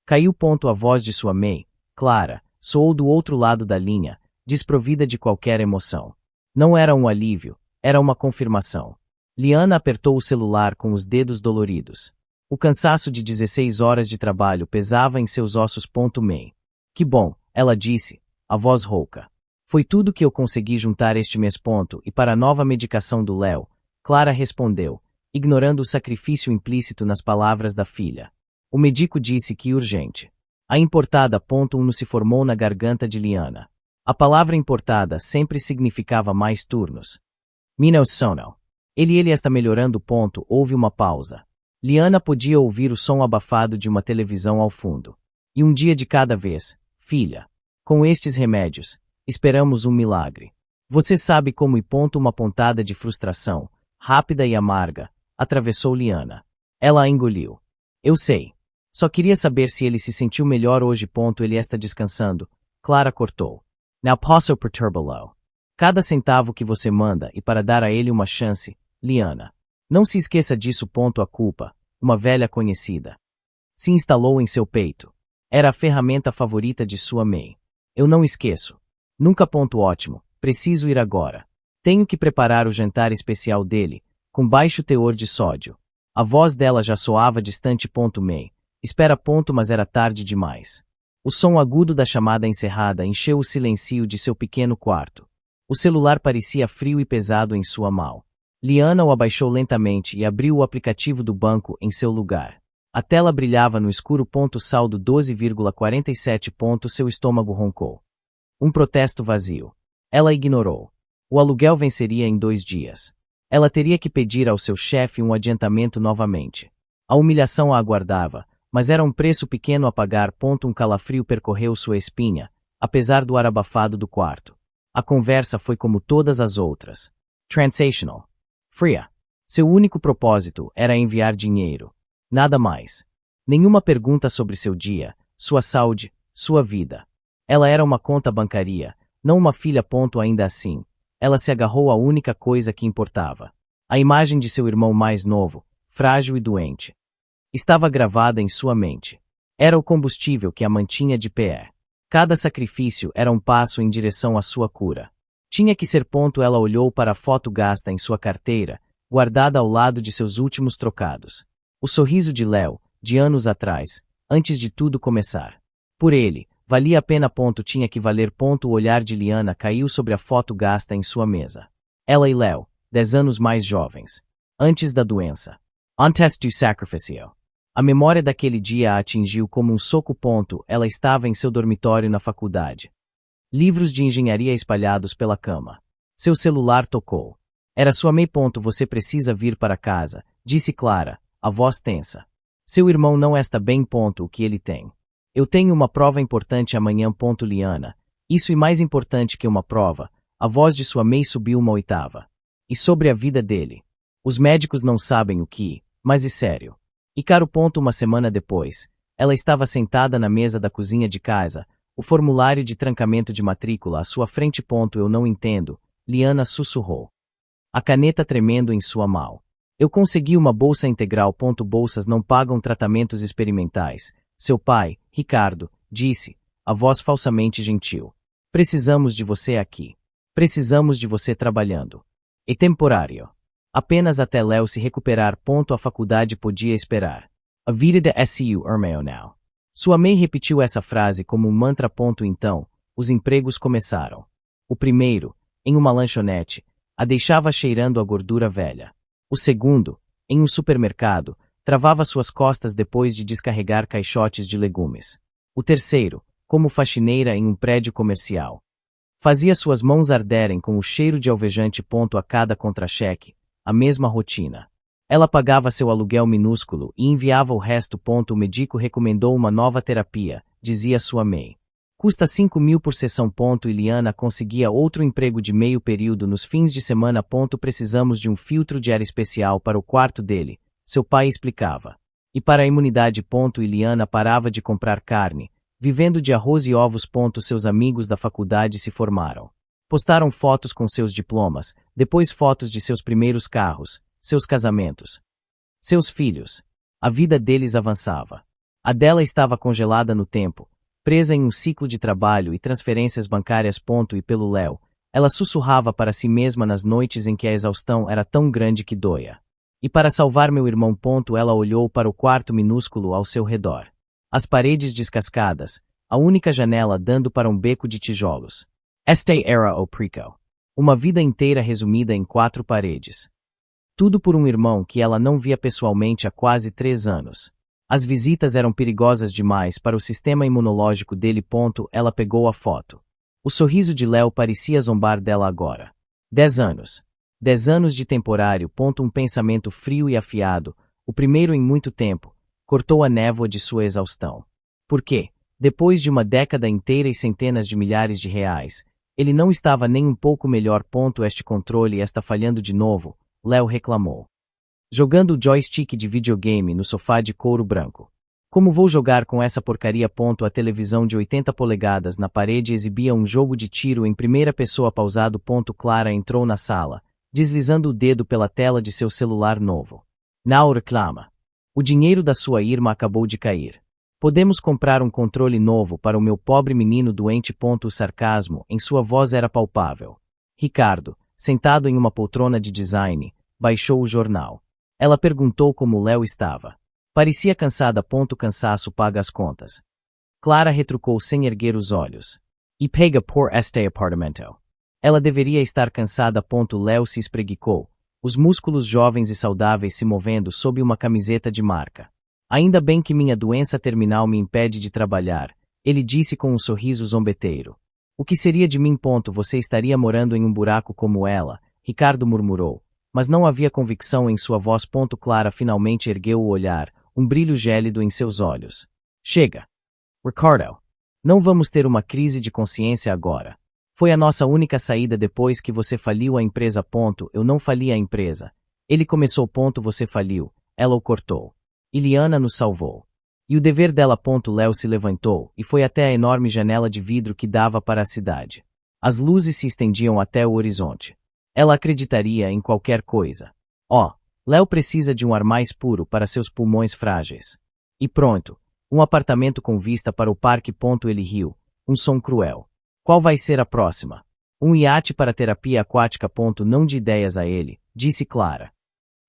Caiu. A voz de sua mãe, Clara, soou do outro lado da linha, desprovida de qualquer emoção. Não era um alívio, era uma confirmação. Liana apertou o celular com os dedos doloridos. O cansaço de 16 horas de trabalho pesava em seus ossos. Mãe. Que bom, ela disse, a voz rouca. Foi tudo que eu consegui juntar este mês. E para a nova medicação do Léo, Clara respondeu, ignorando o sacrifício implícito nas palavras da filha. O médico disse que urgente. A importada. Um se formou na garganta de Liana. A palavra importada sempre significava mais turnos. Minha sono. Ele está melhorando. Houve uma pausa. Liana podia ouvir o som abafado de uma televisão ao fundo. E um dia de cada vez, filha. Com estes remédios, esperamos um milagre. Você sabe como e. Uma pontada de frustração, rápida e amarga, atravessou Liana. Ela a engoliu. Eu sei. Só queria saber se ele se sentiu melhor hoje. Ele está descansando. Clara cortou. Não posso perturbá-lo. Cada centavo que você manda e para dar a ele uma chance, Liana. Não se esqueça disso. A culpa, uma velha conhecida. Se instalou em seu peito. Era a ferramenta favorita de sua mãe. Eu não esqueço. Nunca. Ótimo. Preciso ir agora. Tenho que preparar o jantar especial dele, com baixo teor de sódio. A voz dela já soava distante. Mãe. Espera. Mas era tarde demais. O som agudo da chamada encerrada encheu o silêncio de seu pequeno quarto. O celular parecia frio e pesado em sua mão. Liana o abaixou lentamente e abriu o aplicativo do banco em seu lugar. A tela brilhava no escuro. Saldo 12,47. Seu estômago roncou. Um protesto vazio. Ela ignorou. O aluguel venceria em 2 dias. Ela teria que pedir ao seu chefe um adiantamento novamente. A humilhação a aguardava, mas era um preço pequeno a pagar. Um calafrio percorreu sua espinha, apesar do ar abafado do quarto. A conversa foi como todas as outras. Transactional. Fria. Seu único propósito era enviar dinheiro. Nada mais. Nenhuma pergunta sobre seu dia, sua saúde, sua vida. Ela era uma conta bancária, não uma filha. Ainda assim, ela se agarrou à única coisa que importava. A imagem de seu irmão mais novo, frágil e doente. Estava gravada em sua mente. Era o combustível que a mantinha de pé. Cada sacrifício era um passo em direção à sua cura. Tinha que ser. Ela olhou para a foto gasta em sua carteira, guardada ao lado de seus últimos trocados. O sorriso de Léo, de anos atrás, antes de tudo começar. Por ele, valia a pena. Tinha que valer. O olhar de Liana caiu sobre a foto gasta em sua mesa. Ela e Léo, 10 anos mais jovens. Antes da doença. Antes do sacrifício. A memória daquele dia a atingiu como um soco. Ela estava em seu dormitório na faculdade. Livros de engenharia espalhados pela cama. Seu celular tocou. Era sua mãe. Você precisa vir para casa, disse Clara, a voz tensa. Seu irmão não está bem. O que ele tem? Eu tenho uma prova importante amanhã. Liana. Isso e mais importante que uma prova, a voz de sua mãe subiu uma oitava. E sobre a vida dele. Os médicos não sabem o que, mas é sério. E caro. Uma semana depois, ela estava sentada na mesa da cozinha de casa, o formulário de trancamento de matrícula à sua frente. Eu não entendo, Liana sussurrou. A caneta tremendo em sua mão. Eu consegui uma bolsa integral. Bolsas não pagam tratamentos experimentais. Seu pai, Ricardo, disse, a voz falsamente gentil. Precisamos de você aqui. Precisamos de você trabalhando. É temporário. Apenas até Léo se recuperar. A faculdade podia esperar. A vida de SU irmão now. Sua mãe repetiu essa frase como um mantra. Então, os empregos começaram. O primeiro, em uma lanchonete, a deixava cheirando a gordura velha. O segundo, em um supermercado, travava suas costas depois de descarregar caixotes de legumes. O terceiro, como faxineira em um prédio comercial. Fazia suas mãos arderem com o cheiro de alvejante. A cada contra-cheque, a mesma rotina. Ela pagava seu aluguel minúsculo e enviava o resto. O médico recomendou uma nova terapia, dizia sua mãe. Custa 5.000 por sessão. E Liana conseguia outro emprego de meio período nos fins de semana. Precisamos de um filtro de ar especial para o quarto dele, seu pai explicava. E para a imunidade. E Liana parava de comprar carne, vivendo de arroz e ovos. Seus amigos da faculdade se formaram. Postaram fotos com seus diplomas, depois fotos de seus primeiros carros, seus casamentos. Seus filhos. A vida deles avançava. A dela estava congelada no tempo, presa em um ciclo de trabalho e transferências bancárias. E pelo Léo, ela sussurrava para si mesma nas noites em que a exaustão era tão grande que doía. E para salvar meu irmão. Ela olhou para o quarto minúsculo ao seu redor. As paredes descascadas, a única janela dando para um beco de tijolos. Este era o Prico. Uma vida inteira resumida em 4 paredes. Tudo por um irmão que ela não via pessoalmente há quase 3 anos. As visitas eram perigosas demais para o sistema imunológico dele. Ela pegou a foto. O sorriso de Léo parecia zombar dela agora. 10 anos. 10 anos de temporário. Um pensamento frio e afiado, o primeiro em muito tempo, cortou a névoa de sua exaustão. Por quê? Depois de uma década inteira e centenas de milhares de reais, ele não estava nem um pouco melhor. Este controle está falhando de novo, Léo reclamou. Jogando o joystick de videogame no sofá de couro branco. Como vou jogar com essa porcaria? A televisão de 80 polegadas na parede exibia um jogo de tiro em primeira pessoa pausado. Clara entrou na sala, deslizando o dedo pela tela de seu celular novo. Não reclama. O dinheiro da sua irmã acabou de cair. Podemos comprar um controle novo para o meu pobre menino doente. O sarcasmo em sua voz era palpável. Ricardo, sentado em uma poltrona de design, baixou o jornal. Ela perguntou como Léo estava. Parecia cansada. Cansaço paga as contas. Clara retrucou sem erguer os olhos. E pega por este apartamento. Ela deveria estar cansada. Léo se espreguicou, os músculos jovens e saudáveis se movendo sob uma camiseta de marca. Ainda bem que minha doença terminal me impede de trabalhar, ele disse com um sorriso zombeteiro. O que seria de mim? Você estaria morando em um buraco como ela, Ricardo murmurou, mas não havia convicção em sua voz. Clara finalmente ergueu o olhar, um brilho gélido em seus olhos. Chega. Ricardo. Não vamos ter uma crise de consciência agora. Foi a nossa única saída depois que você faliu a empresa. Eu não fali a empresa. Ele começou. Você faliu. Ela o cortou. Iliana nos salvou. E o dever dela. Léo se levantou e foi até a enorme janela de vidro que dava para a cidade. As luzes se estendiam até o horizonte. Ela acreditaria em qualquer coisa. Léo precisa de um ar mais puro para seus pulmões frágeis. E pronto, um apartamento com vista para o parque. Ele riu, um som cruel. Qual vai ser a próxima? Um iate para terapia aquática. Não de ideias a ele, disse Clara.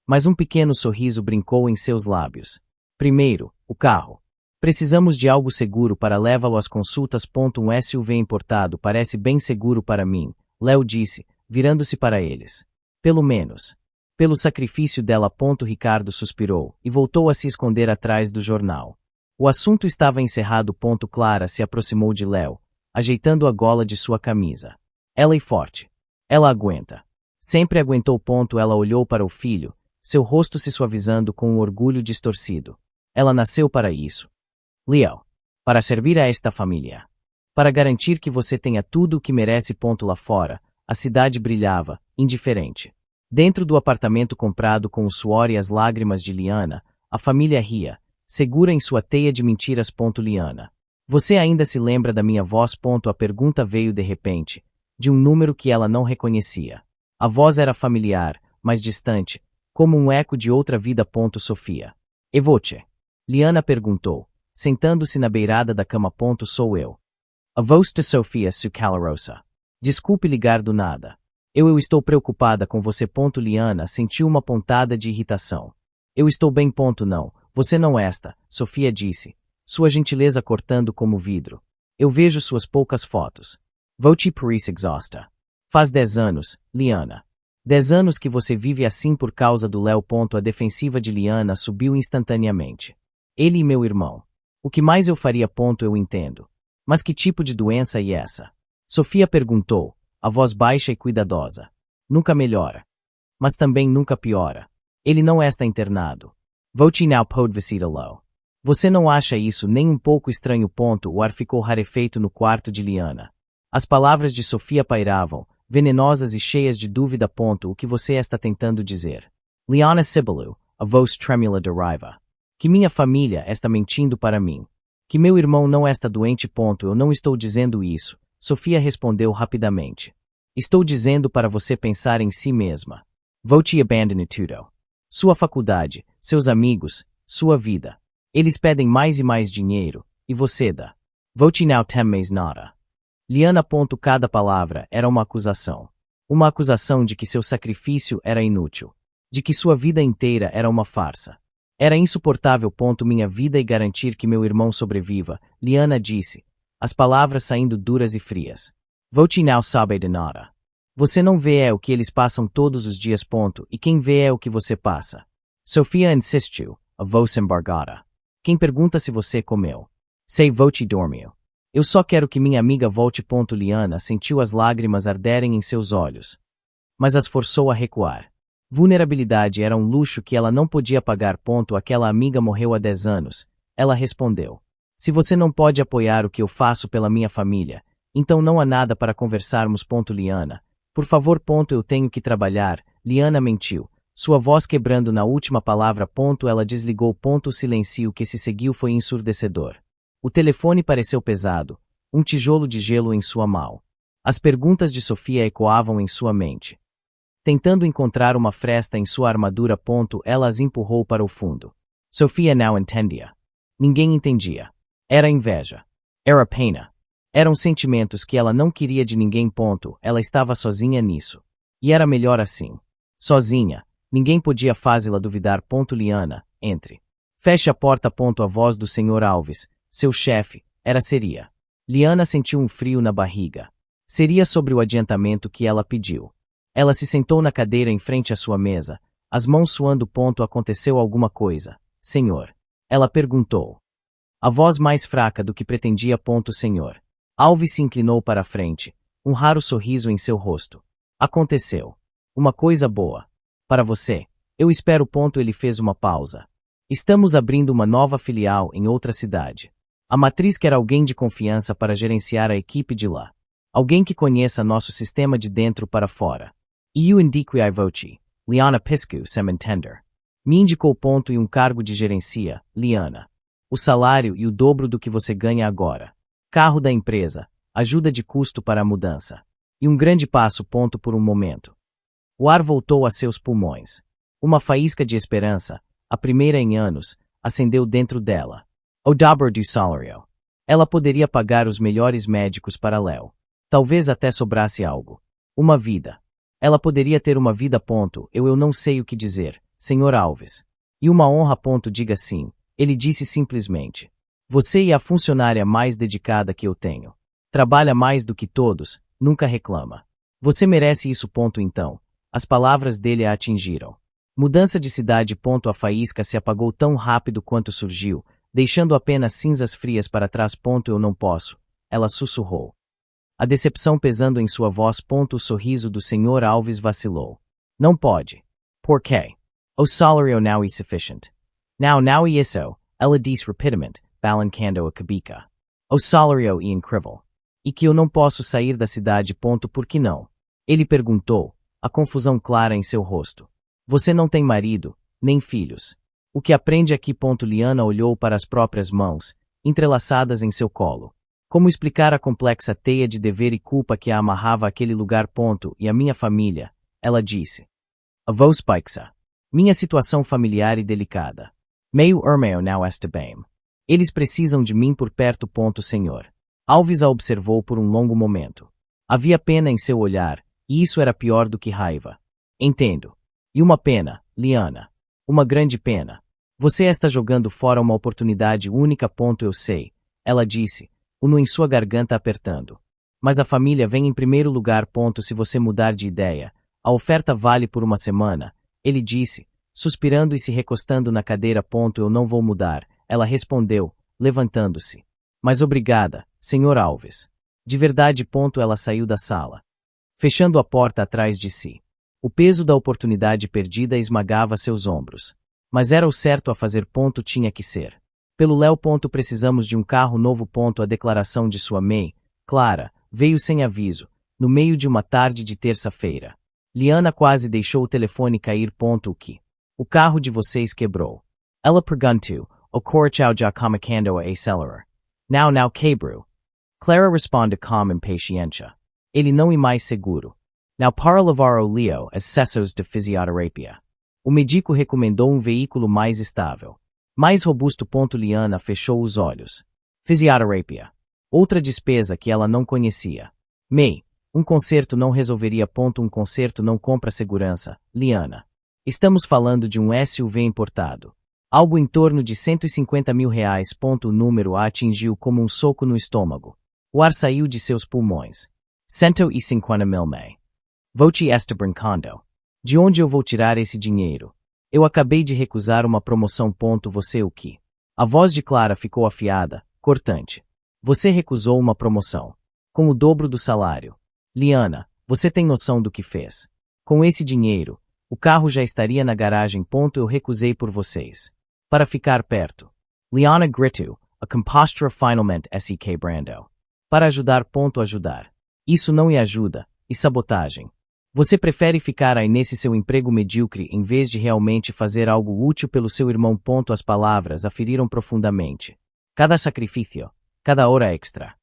Mas um pequeno sorriso brincou em seus lábios. Primeiro, o carro. Precisamos de algo seguro para levá-lo às consultas. Um SUV importado parece bem seguro para mim, Léo disse, virando-se para eles. Pelo menos. Pelo sacrifício dela. Ricardo suspirou e voltou a se esconder atrás do jornal. O assunto estava encerrado. Clara se aproximou de Léo, ajeitando a gola de sua camisa. Ela é forte. Ela aguenta. Sempre aguentou. Ela olhou para o filho, seu rosto se suavizando com um orgulho distorcido. Ela nasceu para isso. Léo. Para servir a esta família. Para garantir que você tenha tudo o que merece. Lá fora, a cidade brilhava, indiferente. Dentro do apartamento comprado com o suor e as lágrimas de Liana, a família ria, segura em sua teia de mentiras. Liana. Você ainda se lembra da minha voz? A pergunta veio de repente, de um número que ela não reconhecia. A voz era familiar, mas distante, como um eco de outra vida. Sofia. E você? Liana perguntou, sentando-se na beirada da cama. Sou eu. A voz de Sofia Sucalarosa. Desculpe ligar do nada. Eu estou preocupada com você. Liana sentiu uma pontada de irritação. Eu estou bem. Não, você não esta, Sofia disse, sua gentileza cortando como vidro. Eu vejo suas poucas fotos. Vou-te por isso exausta. Faz 10 anos, Liana. 10 anos que você vive assim por causa do Léo. A defensiva de Liana subiu instantaneamente. Ele e meu irmão. O que mais eu faria? Eu entendo. Mas que tipo de doença é essa? Sofia perguntou, a voz baixa e cuidadosa. Nunca melhora. Mas também nunca piora. Ele não está internado. Vou-te now pode visitá-lo. Você não acha isso nem um pouco estranho? O ar ficou rarefeito no quarto de Liana. As palavras de Sofia pairavam, venenosas e cheias de dúvida. O que você está tentando dizer? Liana sibilou, a voz trêmula de raiva. Que minha família está mentindo para mim. Que meu irmão não está doente. Eu não estou dizendo isso, Sofia respondeu rapidamente. Estou dizendo para você pensar em si mesma. Vou te abandonar tudo. Sua faculdade, seus amigos, sua vida. Eles pedem mais e mais dinheiro, e você dá. Vote now temes nada. Liana. Cada palavra era uma acusação. Uma acusação de que seu sacrifício era inútil. De que sua vida inteira era uma farsa. Era insuportável. Minha vida e garantir que meu irmão sobreviva, Liana disse, as palavras saindo duras e frias. Vote now sabe de nada. Você não vê o que eles passam todos os dias. E quem vê o que você passa. Sofia insistiu, a voz embargada. Quem pergunta se você comeu? Sei vote dormiu. Eu só quero que minha amiga volte. Liana sentiu as lágrimas arderem em seus olhos. Mas as forçou a recuar. Vulnerabilidade era um luxo que ela não podia pagar. Aquela amiga morreu há 10 anos. Ela respondeu. Se você não pode apoiar o que eu faço pela minha família, então não há nada para conversarmos. Liana. Por favor. Eu tenho que trabalhar. Liana mentiu, sua voz quebrando na última palavra. Ela desligou. O silêncio que se seguiu foi ensurdecedor. O telefone pareceu pesado, um tijolo de gelo em sua mão. As perguntas de Sofia ecoavam em sua mente. Tentando encontrar uma fresta em sua armadura. Ela as empurrou para o fundo. Sofia não entendia. Ninguém entendia. Era inveja. Era pena. Eram sentimentos que ela não queria de ninguém. Ela estava sozinha nisso. E era melhor assim. Sozinha. Ninguém podia fazê-la duvidar. Liana, entre. Feche a porta. A voz do Sr. Alves, seu chefe, seria. Liana sentiu um frio na barriga. Seria sobre o adiantamento que ela pediu. Ela se sentou na cadeira em frente à sua mesa, as mãos suando. Aconteceu alguma coisa, senhor? Ela perguntou. A voz mais fraca do que pretendia. Senhor. Alves se inclinou para a frente, um raro sorriso em seu rosto. Aconteceu. Uma coisa boa. Para você. Eu espero. Ele fez uma pausa. Estamos abrindo uma nova filial em outra cidade. A matriz quer alguém de confiança para gerenciar a equipe de lá. Alguém que conheça nosso sistema de dentro para fora. E eu indico I vote. Liana Piscu sem entender. Me indicou. E um cargo de gerencia, Liana. O salário e o dobro do que você ganha agora. Carro da empresa, ajuda de custo para a mudança. E um grande passo. Por um momento. O ar voltou a seus pulmões. Uma faísca de esperança, a primeira em anos, acendeu dentro dela. O dobro do salário. Ela poderia pagar os melhores médicos para Léo. Talvez até sobrasse algo. Uma vida. Ela poderia ter uma vida. Eu não sei o que dizer, Sr. Alves. E uma honra. Diga sim. Ele disse simplesmente. Você é a funcionária mais dedicada que eu tenho. Trabalha mais do que todos, nunca reclama. Você merece isso. Então. As palavras dele a atingiram. Mudança de cidade. A faísca se apagou tão rápido quanto surgiu, deixando apenas cinzas frias para trás. Eu não posso. Ela sussurrou. A decepção pesando em sua voz. O sorriso do Sr. Alves vacilou. Não pode. Por quê? O salário não é sufficient. Não é isso, ela disse rapidamente, balancando a cabeça. O salário é incrível. E que eu não posso sair da cidade. Por que não? Ele perguntou, a confusão clara em seu rosto. Você não tem marido, nem filhos. O que aprende aqui? Liana olhou para as próprias mãos, entrelaçadas em seu colo. Como explicar a complexa teia de dever e culpa que a amarrava àquele lugar? E a minha família, ela disse. A voz baixa. Minha situação familiar e delicada. Meio irmão não está bem. Eles precisam de mim por perto. Senhor. Alves a observou por um longo momento. Havia pena em seu olhar, e isso era pior do que raiva. Entendo. E uma pena, Liana. Uma grande pena. Você está jogando fora uma oportunidade única. Eu sei, ela disse, o nó em sua garganta apertando. Mas a família vem em primeiro lugar. Se você mudar de ideia, a oferta vale por uma semana, ele disse, suspirando e se recostando na cadeira. Eu não vou mudar, ela respondeu, levantando-se. Mas obrigada, Sr. Alves. De verdade. Ela saiu da sala, fechando a porta atrás de si. O peso da oportunidade perdida esmagava seus ombros. Mas era o certo a fazer. Tinha que ser. Pelo Léo. Precisamos de um carro novo. A declaração de sua mãe, Clara, veio sem aviso, no meio de uma tarde de terça-feira. Liana quase deixou o telefone cair. O carro de vocês quebrou. Ela perguntou, o corchao já comunicando a acelerar. Não quebrou. Clara responde com impaciência. Ele não é mais seguro. Não para levar o Leo às sessões de fisioterapia. O médico recomendou um veículo mais estável. Mais robusto. Liana fechou os olhos. Fisioterapia. Outra despesa que ela não conhecia. May. Um concerto não resolveria. Um concerto não compra segurança. Liana. Estamos falando de um SUV importado. Algo em torno de R$150 mil. O número a atingiu como um soco no estômago. O ar saiu de seus pulmões. 150 mil. May. Vou te estar brincando. De onde eu vou tirar esse dinheiro? Eu acabei de recusar uma promoção. Você o que? A voz de Clara ficou afiada, cortante. Você recusou uma promoção. Com o dobro do salário. Liana, você tem noção do que fez? Com esse dinheiro, o carro já estaria na garagem. Eu recusei por vocês. Para ficar perto. Liana gritou, a compostura finalmente se quebrando. Para ajudar. Ajudar. Isso não é ajuda, e sabotagem. Você prefere ficar aí nesse seu emprego medíocre em vez de realmente fazer algo útil pelo seu irmão. As palavras a feriram profundamente. Cada sacrifício, cada hora extra,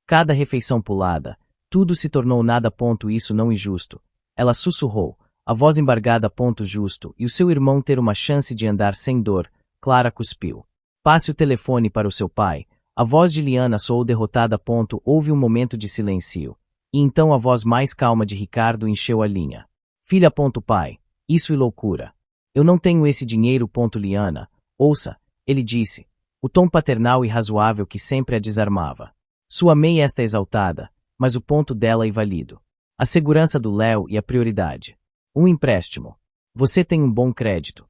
cada refeição pulada, tudo se tornou nada. Isso não é justo. Ela sussurrou, a voz embargada. Justo, e o seu irmão ter uma chance de andar sem dor. Clara cuspiu. Passe o telefone para o seu pai. A voz de Liana soou derrotada. Houve um momento de silêncio. E então a voz mais calma de Ricardo encheu a linha. Filha. Pai. Isso é loucura. Eu não tenho esse dinheiro. Liana. Ouça, ele disse. O tom paternal e razoável que sempre a desarmava. Sua mãe está exaltada, mas o ponto dela é válido. A segurança do Léo e a prioridade. Um empréstimo. Você tem um bom crédito.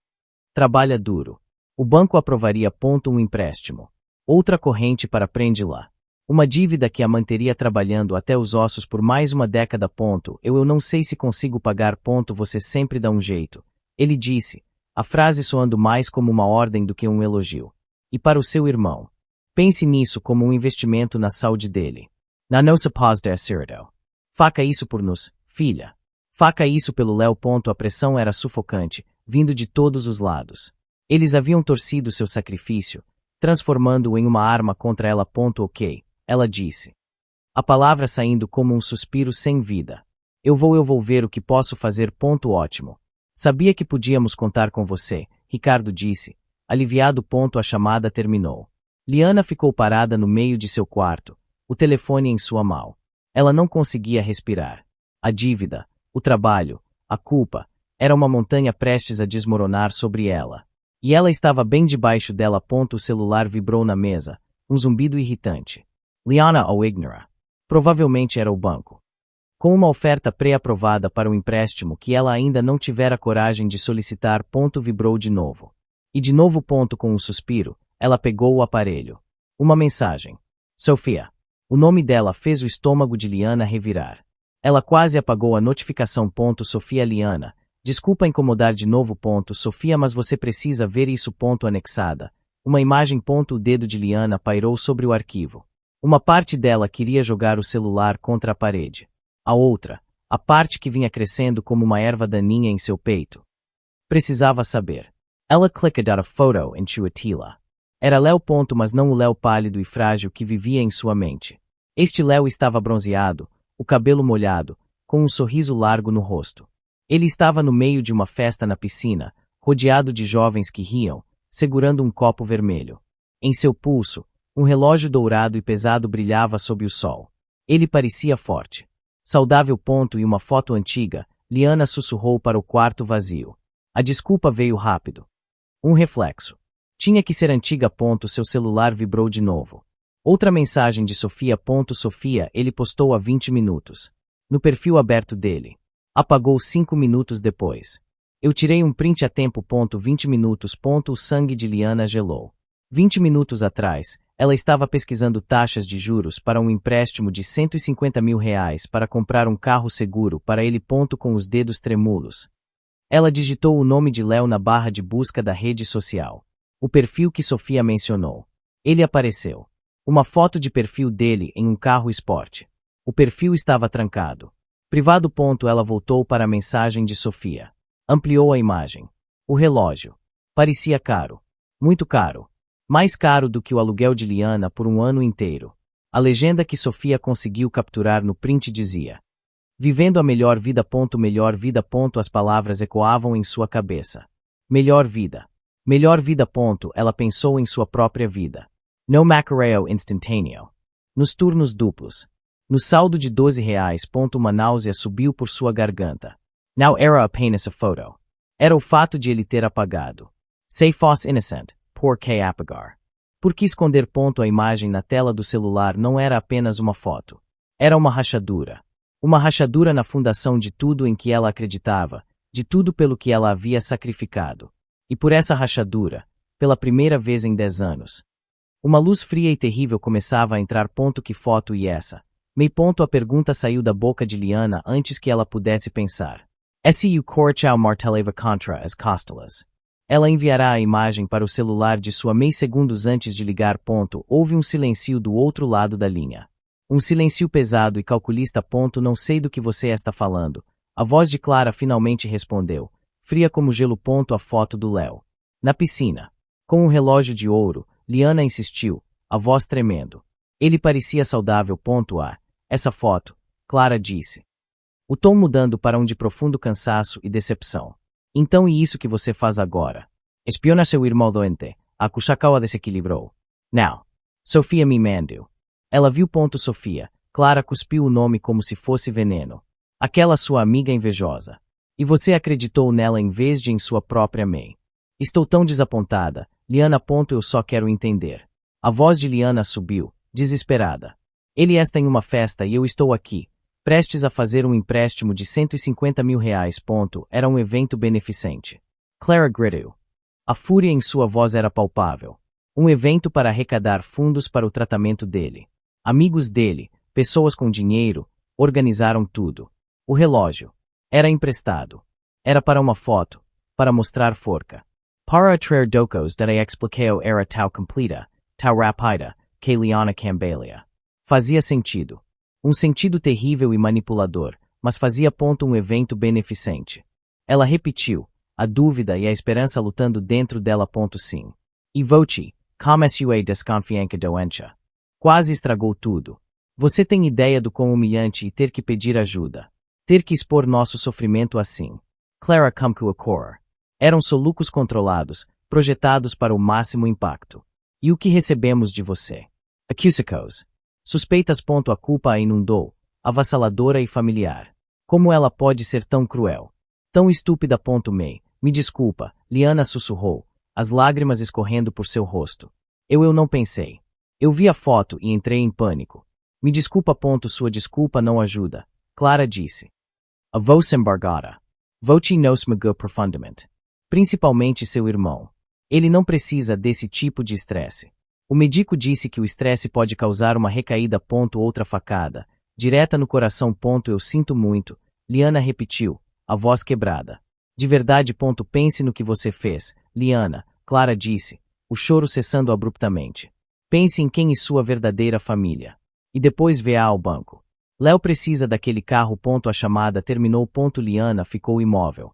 Trabalha duro. O banco aprovaria. Um empréstimo. Outra corrente para prende-la. Uma dívida que a manteria trabalhando até os ossos por mais uma década. Eu não sei se consigo pagar. Você sempre dá um jeito. Ele disse, a frase soando mais como uma ordem do que um elogio. E para o seu irmão. Pense nisso como um investimento na saúde dele. Na nossa paz de acerto. Faça isso por nós, filha. Faça isso pelo Léo. A pressão era sufocante, vindo de todos os lados. Eles haviam torcido seu sacrifício, transformando-o em uma arma contra ela. Ok. Ela disse. A palavra saindo como um suspiro sem vida. Eu vou ver o que posso fazer. Ótimo. Sabia que podíamos contar com você, Ricardo disse. Aliviado. A chamada terminou. Liana ficou parada no meio de seu quarto, o telefone em sua mão. Ela não conseguia respirar. A dívida, o trabalho, a culpa, era uma montanha prestes a desmoronar sobre ela. E ela estava bem debaixo dela. O celular vibrou na mesa, um zumbido irritante. Liana o ignora. Provavelmente era o banco. Com uma oferta pré-aprovada para um empréstimo que ela ainda não tivera coragem de solicitar. Vibrou de novo. E de novo. Com um suspiro, ela pegou o aparelho. Uma mensagem. Sofia. O nome dela fez o estômago de Liana revirar. Ela quase apagou a notificação. Sofia. Liana. Desculpa incomodar de novo. Sofia, mas você precisa ver isso. Anexada. Uma imagem. O dedo de Liana pairou sobre o arquivo. Uma parte dela queria jogar o celular contra a parede. A outra, a parte que vinha crescendo como uma erva daninha em seu peito. Precisava saber. Ela clicked a photo em sua tela. Era Léo. Mas não o Léo pálido e frágil que vivia em sua mente. Este Léo estava bronzeado, o cabelo molhado, com um sorriso largo no rosto. Ele estava no meio de uma festa na piscina, rodeado de jovens que riam, segurando um copo vermelho. Em seu pulso, um relógio dourado e pesado brilhava sob o sol. Ele parecia forte. Saudável. E uma foto antiga. Liana sussurrou para o quarto vazio. A desculpa veio rápido. Um reflexo. Tinha que ser antiga. Seu celular vibrou de novo. Outra mensagem de Sofia. Sofia, ele postou há 20 minutos. No perfil aberto dele. Apagou 5 minutos depois. Eu tirei um print a tempo. 20 minutos. O sangue de Liana gelou. 20 minutos atrás, ela estava pesquisando taxas de juros para um empréstimo de R$150 mil para comprar um carro seguro para ele. Com os dedos trêmulos. Ela digitou o nome de Léo na barra de busca da rede social. O perfil que Sofia mencionou. Ele apareceu. Uma foto de perfil dele em um carro esporte. O perfil estava trancado. Privado. Ela voltou para a mensagem de Sofia. Ampliou a imagem. O relógio. Parecia caro. Muito caro. Mais caro do que o aluguel de Liana por um ano inteiro. A legenda que Sofia conseguiu capturar no print dizia: vivendo a melhor vida. Melhor vida. As palavras ecoavam em sua cabeça. Melhor vida. Melhor vida. Ela pensou em sua própria vida. No macareo instantâneo. Nos turnos duplos. No saldo de R$ 12. Uma náusea subiu por sua garganta. Now era apenas a foto. Era o fato de ele ter apagado. Se fosse innocent, por que apagar? Por que esconder? A imagem na tela do celular não era apenas uma foto. Era uma rachadura. Uma rachadura na fundação de tudo em que ela acreditava, de tudo pelo que ela havia sacrificado. E por essa rachadura, pela primeira vez em 10 anos. Uma luz fria e terrível começava a entrar. Que foto e essa? A pergunta saiu da boca de Liana antes que ela pudesse pensar. Su Corchao marteleva contra as costelas. Ela enviará a imagem para o celular de sua May segundos antes de ligar. Houve um silêncio do outro lado da linha. Um silêncio pesado e calculista. Não sei do que você está falando. A voz de Clara finalmente respondeu, fria como gelo. A foto do Léo. Na piscina. Com um relógio de ouro, Liana insistiu, a voz tremendo. Ele parecia saudável. Essa foto, Clara disse. O tom mudando para um de profundo cansaço e decepção. Então e isso que você faz agora? Espiona seu irmão doente. A Kushakawa desequilibrou. Now. Sofia me mandou. Ela viu. Sofia. Clara cuspiu o nome como se fosse veneno. Aquela sua amiga invejosa. E você acreditou nela em vez de em sua própria May. Estou tão desapontada, Liana. Eu só quero entender. A voz de Liana subiu, desesperada. Ele está em uma festa e eu estou aqui, prestes a fazer um empréstimo de R$ 150.000. Era um evento beneficente. Clara gritou. A fúria em sua voz era palpável. Um evento para arrecadar fundos para o tratamento dele. Amigos dele, pessoas com dinheiro, organizaram tudo. O relógio. Era emprestado. Era para uma foto, para mostrar forca. Para traer docos da explicação era tão completa, tão rápida, que Liana cambelia. Fazia sentido. Um sentido terrível e manipulador, mas fazia. Um evento beneficente. Ela repetiu, a dúvida e a esperança lutando dentro dela. Sim. E voce, como sua desconfiança doentia. Quase estragou tudo. Você tem ideia do quão humilhante e ter que pedir ajuda. Ter que expor nosso sofrimento assim. Clara como a cor. Eram solucos controlados, projetados para o máximo impacto. E o que recebemos de você? Accusicos. Suspeitas. A culpa a inundou, avassaladora e familiar. Como ela pode ser tão cruel? Tão estúpida. May, me desculpa, Liana sussurrou, as lágrimas escorrendo por seu rosto. Eu não pensei. Eu vi a foto e entrei em pânico. Me desculpa. Sua desculpa não ajuda, Clara disse. A voz embargada. Voce nos magoou profundamente. Principalmente seu irmão. Ele não precisa desse tipo de estresse. O médico disse que o estresse pode causar uma recaída. Outra facada, direta no coração. Eu sinto muito, Liana repetiu, a voz quebrada. De verdade. Pense no que você fez, Liana, Clara disse, o choro cessando abruptamente. Pense em quem e sua verdadeira família. E depois vá ao banco. Léo precisa daquele carro. A chamada terminou. Liana ficou imóvel.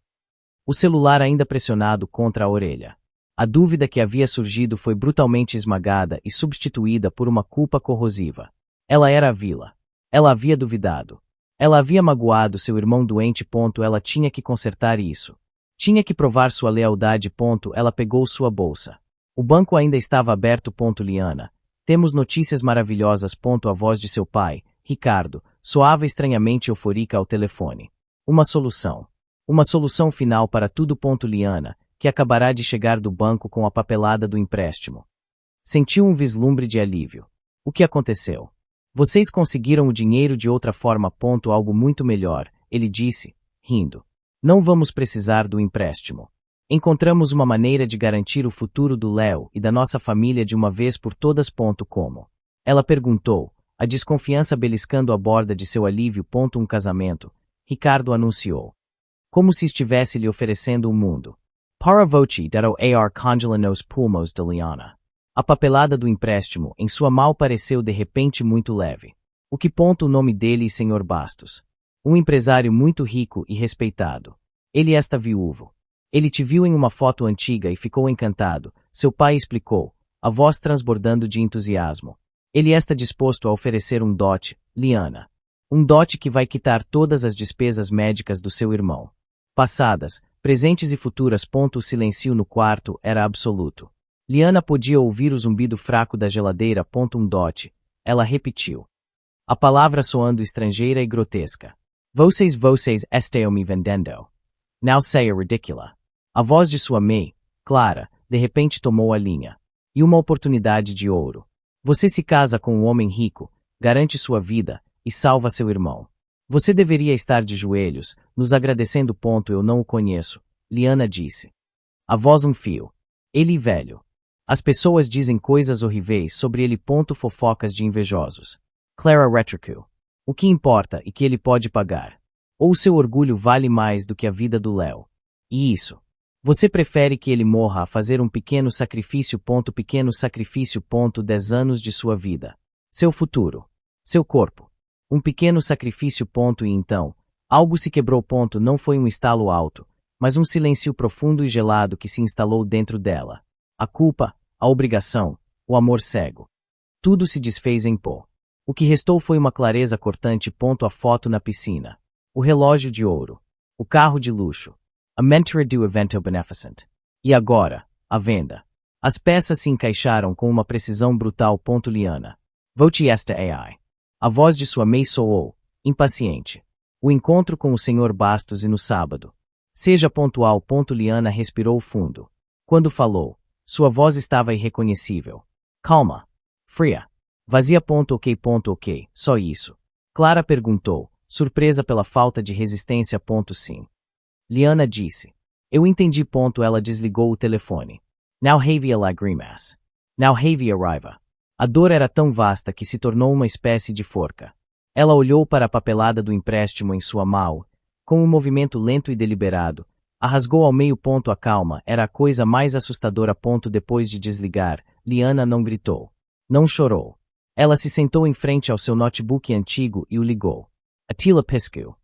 O celular ainda pressionado contra a orelha. A dúvida que havia surgido foi brutalmente esmagada e substituída por uma culpa corrosiva. Ela era a vila. Ela havia duvidado. Ela havia magoado seu irmão doente. Ela tinha que consertar isso. Tinha que provar sua lealdade. Ela pegou sua bolsa. O banco ainda estava aberto. Liana. Temos notícias maravilhosas. A voz de seu pai, Ricardo, soava estranhamente eufórica ao telefone. Uma solução. Uma solução final para tudo. Liana, que acabará de chegar do banco com a papelada do empréstimo. Sentiu um vislumbre de alívio. O que aconteceu? Vocês conseguiram o dinheiro de outra forma. Algo muito melhor, ele disse, rindo. Não vamos precisar do empréstimo. Encontramos uma maneira de garantir o futuro do Léo e da nossa família de uma vez por todas. Como? Ela perguntou, a desconfiança beliscando a borda de seu alívio. Um casamento, Ricardo anunciou. Como se estivesse lhe oferecendo o mundo. Para voce dado ar congela nos pulmos de Liana. A papelada do empréstimo em sua mão pareceu de repente muito leve. O que? O nome dele e Sr. Bastos. Um empresário muito rico e respeitado. Ele está viúvo. Ele te viu em uma foto antiga e ficou encantado, seu pai explicou, a voz transbordando de entusiasmo. Ele está disposto a oferecer um dote, Liana. Um dote que vai quitar todas as despesas médicas do seu irmão. Passadas, presentes e futuras. O silêncio no quarto era absoluto. Liana podia ouvir o zumbido fraco da geladeira. Um dote. Ela repetiu. A palavra soando estrangeira e grotesca. Vocês estão me vendendo. Não seja ridícula. A voz de sua mãe, Clara, de repente tomou a linha. E uma oportunidade de ouro. Você se casa com um homem rico, garante sua vida e salva seu irmão. Você deveria estar de joelhos, nos agradecendo. Eu não o conheço, Liana disse. A voz um fio. Ele velho. As pessoas dizem coisas horríveis sobre ele. Fofocas de invejosos. Clara retrucou. O que importa é que ele pode pagar. Ou seu orgulho vale mais do que a vida do Léo. E isso. Você prefere que ele morra a fazer um pequeno sacrifício. Pequeno sacrifício. 10 anos de sua vida. Seu futuro. Seu corpo. Um pequeno sacrifício. E então, algo se quebrou. Não foi um estalo alto, mas um silêncio profundo e gelado que se instalou dentro dela. A culpa, a obrigação, o amor cego. Tudo se desfez em pó. O que restou foi uma clareza cortante. A foto na piscina. O relógio de ouro. O carro de luxo. A mentora do evento beneficent. E agora, a venda. As peças se encaixaram com uma precisão brutal. Liana. Vote esta AI. A voz de sua mãe soou, impaciente. O encontro com o Sr. Bastos e no sábado. Seja pontual. Liana respirou fundo. Quando falou, sua voz estava irreconhecível. Calma. Fria. Vazia. Ok, só isso. Clara perguntou, surpresa pela falta de resistência. Sim. Liana disse. Eu entendi. Ela desligou o telefone. Now havia lágrimas. Now havia raiva. A dor era tão vasta que se tornou uma espécie de forca. Ela olhou para a papelada do empréstimo em sua mão, com um movimento lento e deliberado, a rasgou ao meio. A calma era a coisa mais assustadora. Depois de desligar, Liana não gritou. Não chorou. Ela se sentou em frente ao seu notebook antigo e o ligou. Attila piscou.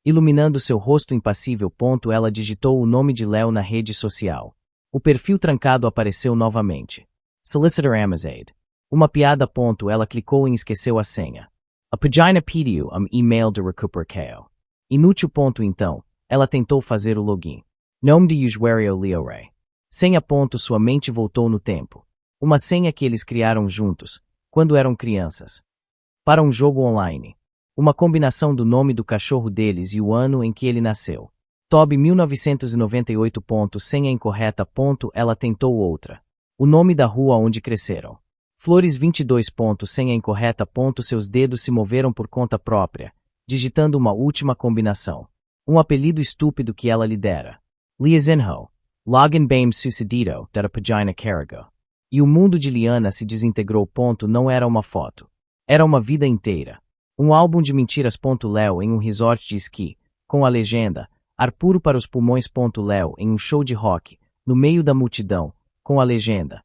Iluminando seu rosto impassível. Ela digitou o nome de Léo na rede social. O perfil trancado apareceu novamente. Solicitor Amazade. Uma piada. Ela clicou em esqueceu a senha. A pagina pediu e-mail de recuperação. Inútil. Então, ela tentou fazer o login. Nome de usuário Leore. Senha. Sua mente voltou no tempo. Uma senha que eles criaram juntos, quando eram crianças. Para um jogo online. Uma combinação do nome do cachorro deles e o ano em que ele nasceu. Toby 1998. Senha incorreta. Ela tentou outra. O nome da rua onde cresceram. Flores 22. Senha incorreta. Seus dedos se moveram por conta própria, digitando uma última combinação. Um apelido estúpido que ela lhe dera. Liazenho. Login bem sucedido, da pagina carregou. E o mundo de Liana se desintegrou. Não era uma foto. Era uma vida inteira. Um álbum de mentiras. Léo em um resort de esqui, com a legenda, ar puro para os pulmões. Léo em um show de rock, no meio da multidão, com a legenda.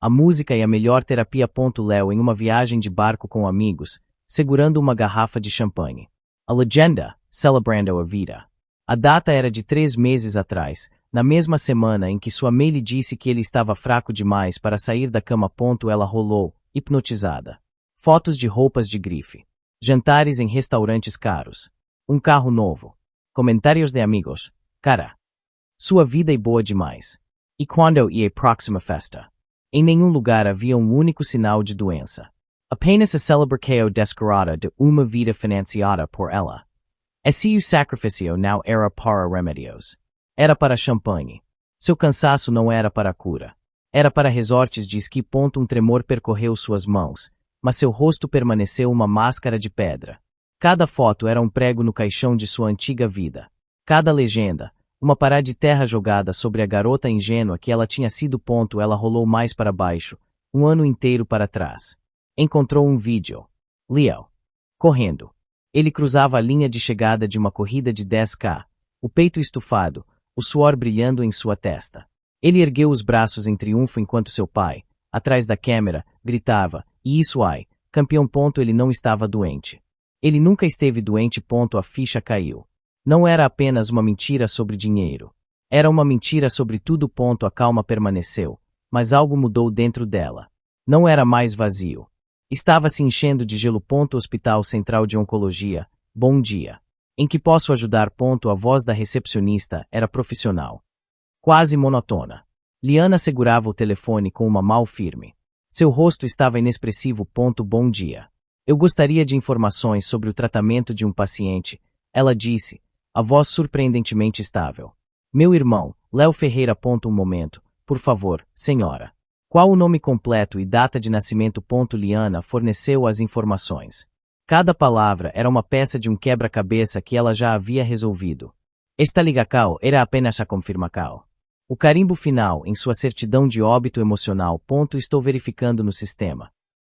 A música e a melhor terapia. Léo em uma viagem de barco com amigos, segurando uma garrafa de champanhe. A legenda, celebrando a vida. A data era de 3 meses atrás, na mesma semana em que sua mãe lhe disse que ele estava fraco demais para sair da cama. Ela rolou, hipnotizada. Fotos de roupas de grife. Jantares em restaurantes caros. Um carro novo. Comentários de amigos. Cara. Sua vida é boa demais. E quando ia próxima festa? Em nenhum lugar havia um único sinal de doença. Apenas a celebração descarada de uma vida financiada por ela. Esse sacrifício não era para remédios. Era para champanhe. Seu cansaço não era para cura. Era para resorts de esqui. Um tremor percorreu suas mãos, mas seu rosto permaneceu uma máscara de pedra. Cada foto era um prego no caixão de sua antiga vida. Cada legenda, uma parada de terra jogada sobre a garota ingênua que ela tinha sido. Ela rolou mais para baixo, um ano inteiro para trás. Encontrou um vídeo. Leo. Correndo. Ele cruzava a linha de chegada de uma corrida de 10K, o peito estufado, o suor brilhando em sua testa. Ele ergueu os braços em triunfo enquanto seu pai, atrás da câmera, gritava, e isso ai, campeão. Ele não estava doente. Ele nunca esteve doente. A ficha caiu. Não era apenas uma mentira sobre dinheiro. Era uma mentira sobre tudo. A calma permaneceu, mas algo mudou dentro dela. Não era mais vazio. Estava se enchendo de gelo. Hospital Central de Oncologia. Bom dia. Em que posso ajudar? A voz da recepcionista era profissional, quase monotona. Liana segurava o telefone com uma mão firme. Seu rosto estava inexpressivo. Bom dia. Eu gostaria de informações sobre o tratamento de um paciente, ela disse, a voz surpreendentemente estável. Meu irmão, Léo Ferreira. Um momento, por favor, senhora. Qual o nome completo e data de nascimento? Liana forneceu as informações. Cada palavra era uma peça de um quebra-cabeça que ela já havia resolvido. Esta ligação era apenas a confirmação. O carimbo final em sua certidão de óbito emocional. Estou verificando no sistema,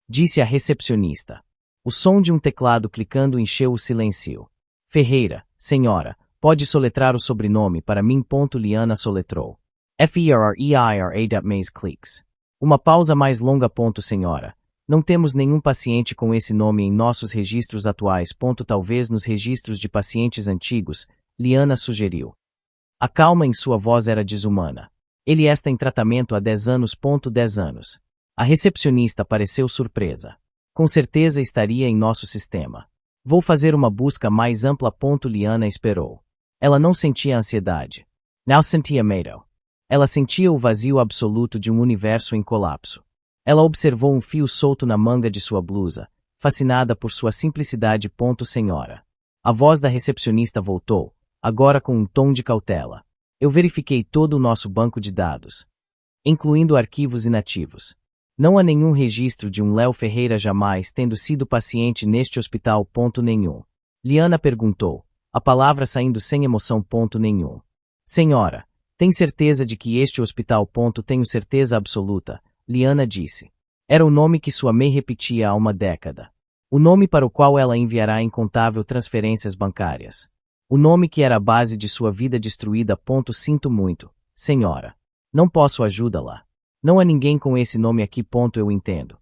disse a recepcionista. O som de um teclado clicando encheu o silêncio. Ferreira, senhora, pode soletrar o sobrenome para mim? Liana soletrou. Ferreira. Mais cliques. Uma pausa mais longa. Senhora, não temos nenhum paciente com esse nome em nossos registros atuais. Talvez nos registros de pacientes antigos, Liana sugeriu. A calma em sua voz era desumana. Ele está em tratamento há 10 anos. 10 anos. A recepcionista pareceu surpresa. Com certeza estaria em nosso sistema. Vou fazer uma busca mais ampla. Liana esperou. Ela não sentia ansiedade. Não sentia medo. Ela sentia o vazio absoluto de um universo em colapso. Ela observou um fio solto na manga de sua blusa, fascinada por sua simplicidade. Senhora. A voz da recepcionista voltou, agora com um tom de cautela. Eu verifiquei todo o nosso banco de dados, incluindo arquivos inativos. Não há nenhum registro de um Léo Ferreira jamais tendo sido paciente neste hospital. Nenhum. Liana perguntou, a palavra saindo sem emoção. Nenhum. Senhora, tem certeza de que este hospital? Tenho certeza absoluta, Liana disse. Era o nome que sua mãe repetia há uma década. O nome para o qual ela enviará incontável transferências bancárias. O nome que era a base de sua vida destruída. Sinto muito, senhora. Não posso ajudá-la. Não há ninguém com esse nome aqui. Eu entendo.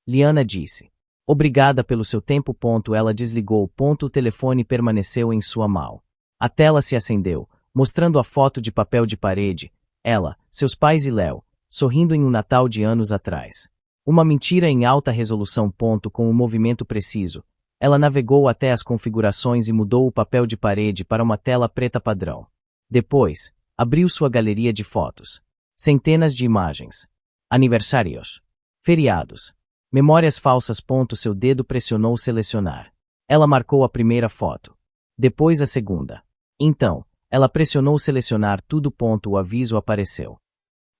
Liana disse. Obrigada pelo seu tempo. Ela desligou. O telefone permaneceu em sua mão. A tela se acendeu, mostrando a foto de papel de parede, ela, seus pais e Léo, sorrindo em um Natal de anos atrás. Uma mentira em alta resolução. Com um movimento preciso, ela navegou até as configurações e mudou o papel de parede para uma tela preta padrão. Depois, abriu sua galeria de fotos. Centenas de imagens. Aniversários. Feriados. Memórias falsas. Seu dedo pressionou selecionar. Ela marcou a primeira foto. Depois a segunda. Então, ela pressionou selecionar tudo. O aviso apareceu.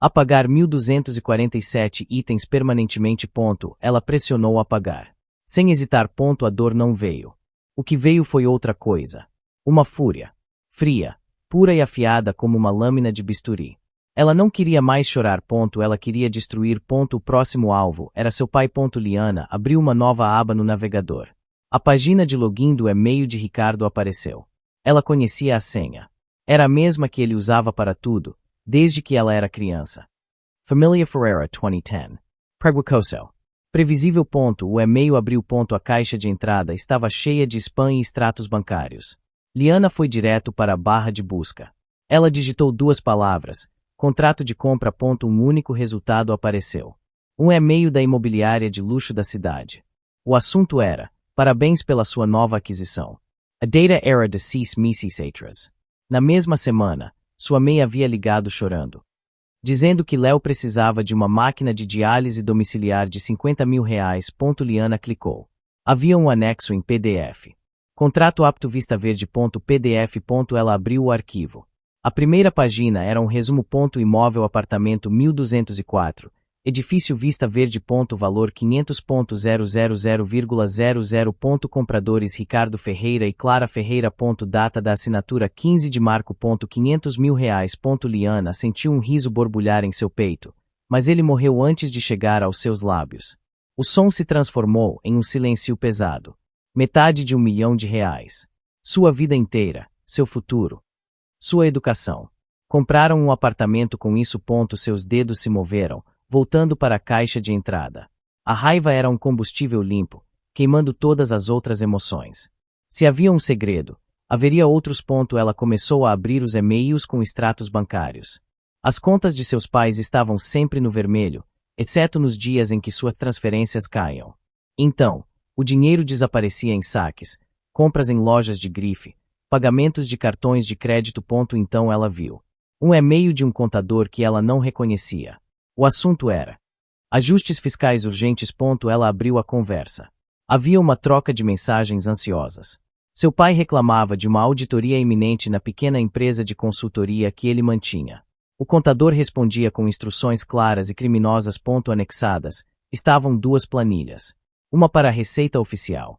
Apagar 1247 itens permanentemente. Ela pressionou apagar. Sem hesitar. A dor não veio. O que veio foi outra coisa. Uma fúria. Fria, pura e afiada como uma lâmina de bisturi. Ela não queria mais chorar. Ela queria destruir. O próximo alvo era seu pai. Liana abriu uma nova aba no navegador. A página de login do e-mail de Ricardo apareceu. Ela conhecia a senha. Era a mesma que ele usava para tudo, desde que ela era criança. Família Ferreira 2010. Preguiçoso. Previsível. O e-mail abriu. A caixa de entrada estava cheia de spam e extratos bancários. Liana foi direto para a barra de busca. Ela digitou 2 palavras. Contrato de compra. Um único resultado apareceu. Um e-mail da imobiliária de luxo da cidade. O assunto era: parabéns pela sua nova aquisição. A data era de 6 meses. Na mesma semana, sua mãe havia ligado chorando, dizendo que Léo precisava de uma máquina de diálise domiciliar de R$50 mil. Liana clicou. Havia um anexo em PDF. Contrato apto vista verde. PDF. Ela abriu o arquivo. A primeira página era um resumo. Imóvel apartamento 1204, edifício Vista Verde. Valor 500.000,00. Compradores Ricardo Ferreira e Clara Ferreira. Data da assinatura 15 de março. R$500 mil. Liana sentiu um riso borbulhar em seu peito, mas ele morreu antes de chegar aos seus lábios. O som se transformou em um silêncio pesado. Metade de R$1 milhão. Sua vida inteira, seu futuro. Sua educação. Compraram um apartamento com isso. Seus dedos se moveram, voltando para a caixa de entrada. A raiva era um combustível limpo, queimando todas as outras emoções. Se havia um segredo, haveria outros. Ela começou a abrir os e-mails com extratos bancários. As contas de seus pais estavam sempre no vermelho, exceto nos dias em que suas transferências caíam. Então, o dinheiro desaparecia em saques, compras em lojas de grife, pagamentos de cartões de crédito. Então ela viu um e-mail de um contador que ela não reconhecia. O assunto era ajustes fiscais urgentes. Ela abriu a conversa. Havia uma troca de mensagens ansiosas. Seu pai reclamava de uma auditoria iminente na pequena empresa de consultoria que ele mantinha. O contador respondia com instruções claras e criminosas. Anexadas estavam 2 planilhas. Uma para a Receita Oficial.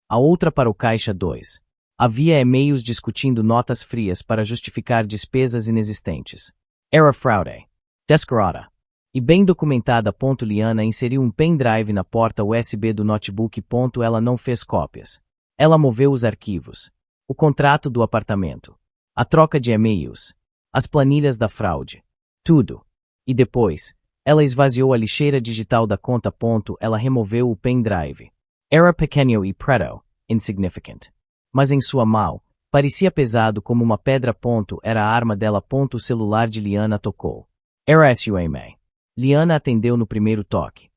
A outra para o Caixa 2. Havia e-mails discutindo notas frias para justificar despesas inexistentes. Era fraude. Descarada. E bem documentada. Liana inseriu um pendrive na porta USB do notebook. Ela não fez cópias. Ela moveu os arquivos. O contrato do apartamento. A troca de e-mails. As planilhas da fraude. Tudo. E depois, ela esvaziou a lixeira digital da conta. Ela removeu o pendrive. Era pequeno e preto, insignificant. Mas em sua mão, parecia pesado como uma pedra. Era a arma dela. O celular de Liana tocou. Era Suame. Liana atendeu no primeiro toque.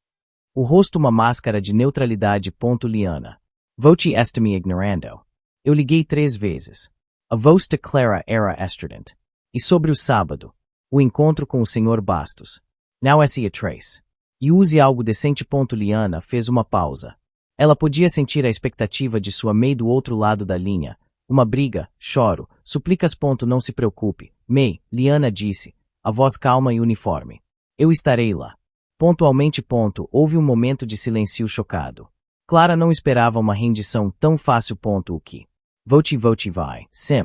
O rosto uma máscara de neutralidade. Liana. Voce estime ignorando. Eu liguei 3 vezes. A voz de Clara era estridente. E sobre o sábado, o encontro com o Sr. Bastos. Não é a trace. E use algo decente. Liana fez uma pausa. Ela podia sentir a expectativa de sua May do outro lado da linha. Uma briga, choro, suplicas. Não se preocupe, May, Liana disse, a voz calma e uniforme. Eu estarei lá. Pontualmente. Houve um momento de silêncio chocado. Clara não esperava uma rendição tão fácil. O que? Voce vai, sim.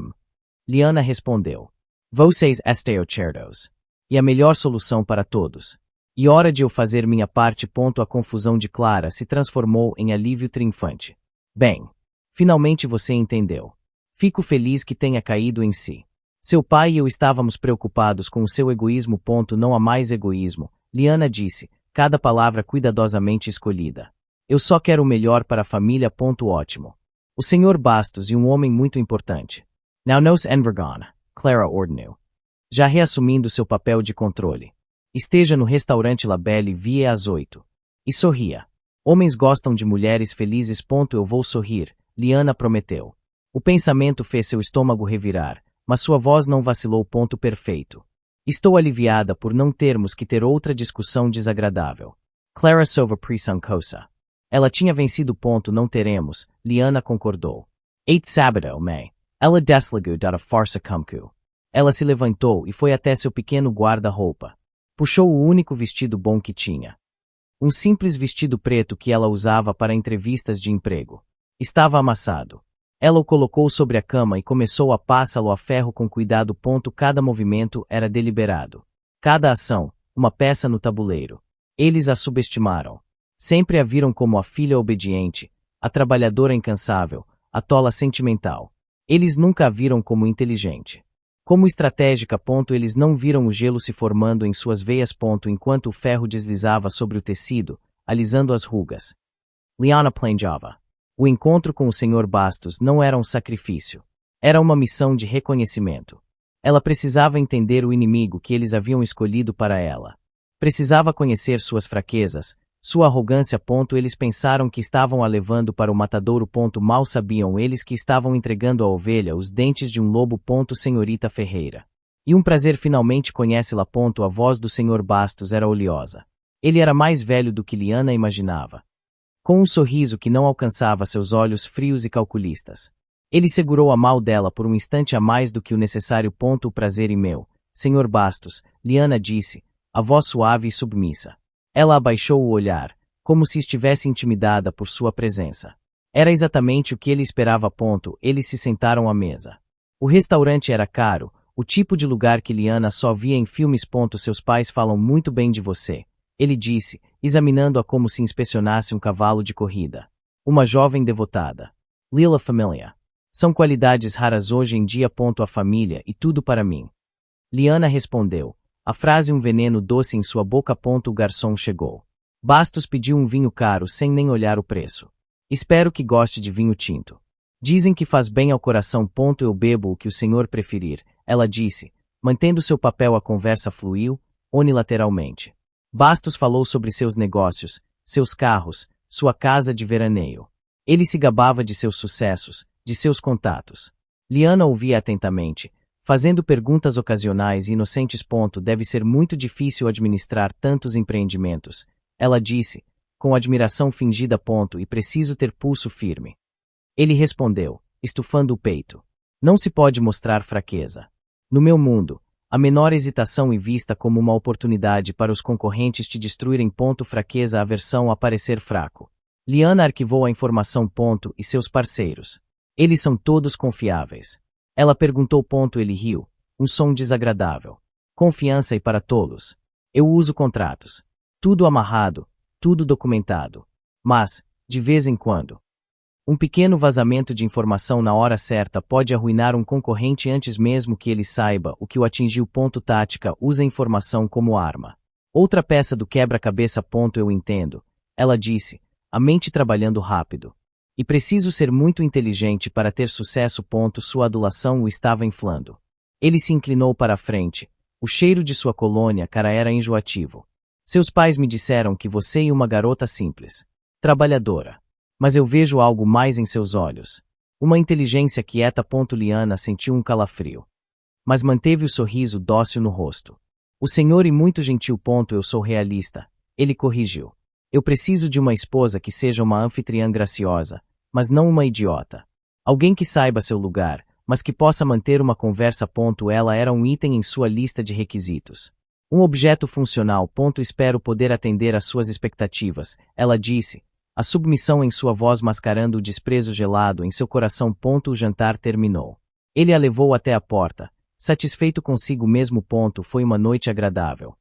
Liana respondeu. Vocês estão certos. E a melhor solução para todos. E hora de eu fazer minha parte. A confusão de Clara se transformou em alívio triunfante. Bem, finalmente você entendeu. Fico feliz que tenha caído em si. Seu pai e eu estávamos preocupados com o seu egoísmo. Não há mais egoísmo, Liana disse, cada palavra cuidadosamente escolhida. Eu só quero o melhor para a família. Ótimo. O Sr. Bastos e um homem muito importante. Não nos envergonha, Clara ordenou. Já reassumindo seu papel de controle. Esteja no restaurante La Belle Vie às 8. E sorria. Homens gostam de mulheres felizes. Eu vou sorrir, Liana prometeu. O pensamento fez seu estômago revirar, mas sua voz não vacilou. Perfeito. Estou aliviada por não termos que ter outra discussão desagradável. Clara sova presuncosa. Ela tinha vencido. Não teremos, Liana concordou. 8 sábado, May. Ela desligou da farsa cumcu. Ela se levantou e foi até seu pequeno guarda-roupa. Puxou o único vestido bom que tinha. Um simples vestido preto que ela usava para entrevistas de emprego. Estava amassado. Ela o colocou sobre a cama e começou a passá-lo a ferro com cuidado. Cada movimento era deliberado. Cada ação, uma peça no tabuleiro. Eles a subestimaram. Sempre a viram como a filha obediente, a trabalhadora incansável, a tola sentimental. Eles nunca a viram como inteligente. Como estratégica. Eles não viram o gelo se formando em suas veias. Enquanto o ferro deslizava sobre o tecido, alisando as rugas. Liana planejava. O encontro com o Sr. Bastos não era um sacrifício. Era uma missão de reconhecimento. Ela precisava entender o inimigo que eles haviam escolhido para ela. Precisava conhecer suas fraquezas, sua arrogância. Eles pensaram que estavam a levando para o matadouro. Mal sabiam eles que estavam entregando à ovelha os dentes de um lobo. Senhorita Ferreira. E um prazer finalmente conhece-la. A voz do Sr. Bastos era oleosa. Ele era mais velho do que Liana imaginava. Com um sorriso que não alcançava seus olhos frios e calculistas. Ele segurou a mão dela por um instante a mais do que o necessário. O prazer é meu, Sr. Bastos, Liana disse, a voz suave e submissa. Ela abaixou o olhar, como se estivesse intimidada por sua presença. Era exatamente o que ele esperava. Eles se sentaram à mesa. O restaurante era caro, o tipo de lugar que Liana só via em filmes. Seus pais falam muito bem de você, ele disse, examinando-a como se inspecionasse um cavalo de corrida. Uma jovem devotada. Lila família. São qualidades raras hoje em dia. A família e tudo para mim. Liana respondeu. A frase um veneno doce em sua boca. O garçom chegou. Bastos pediu um vinho caro sem nem olhar o preço. Espero que goste de vinho tinto. Dizem que faz bem ao coração. Eu bebo o que o senhor preferir, ela disse, mantendo seu papel. A conversa fluiu, unilateralmente. Bastos falou sobre seus negócios, seus carros, sua casa de veraneio. Ele se gabava de seus sucessos, de seus contatos. Liana ouvia atentamente, fazendo perguntas ocasionais e inocentes. Deve ser muito difícil administrar tantos empreendimentos. Ela disse, com admiração fingida. E preciso ter pulso firme. Ele respondeu, estufando o peito. Não se pode mostrar fraqueza. No meu mundo, a menor hesitação é vista como uma oportunidade para os concorrentes te destruírem. Fraqueza, aversão a parecer fraco. Liana arquivou a informação. E seus parceiros? Eles são todos confiáveis. Ela perguntou. Ele riu, um som desagradável. Confiança e para tolos. Eu uso contratos. Tudo amarrado, tudo documentado. Mas, de vez em quando, um pequeno vazamento de informação na hora certa pode arruinar um concorrente antes mesmo que ele saiba o que o atingiu. Tática, usa a informação como arma. Outra peça do quebra-cabeça. Eu entendo. Ela disse, a mente trabalhando rápido. E preciso ser muito inteligente para ter sucesso. Sua adulação o estava inflando. Ele se inclinou para a frente. O cheiro de sua colônia cara era enjoativo. Seus pais me disseram que você é uma garota simples. Trabalhadora. Mas eu vejo algo mais em seus olhos. Uma inteligência quieta. Liana sentiu um calafrio. Mas manteve o sorriso dócil no rosto. O senhor é muito gentil. Eu sou realista. Ele corrigiu. Eu preciso de uma esposa que seja uma anfitriã graciosa, mas não uma idiota. Alguém que saiba seu lugar, mas que possa manter uma conversa. Ela era um item em sua lista de requisitos. Um objeto funcional. Espero poder atender às suas expectativas, ela disse, a submissão em sua voz mascarando o desprezo gelado em seu coração. O jantar terminou. Ele a levou até a porta, satisfeito consigo mesmo. Foi uma noite agradável.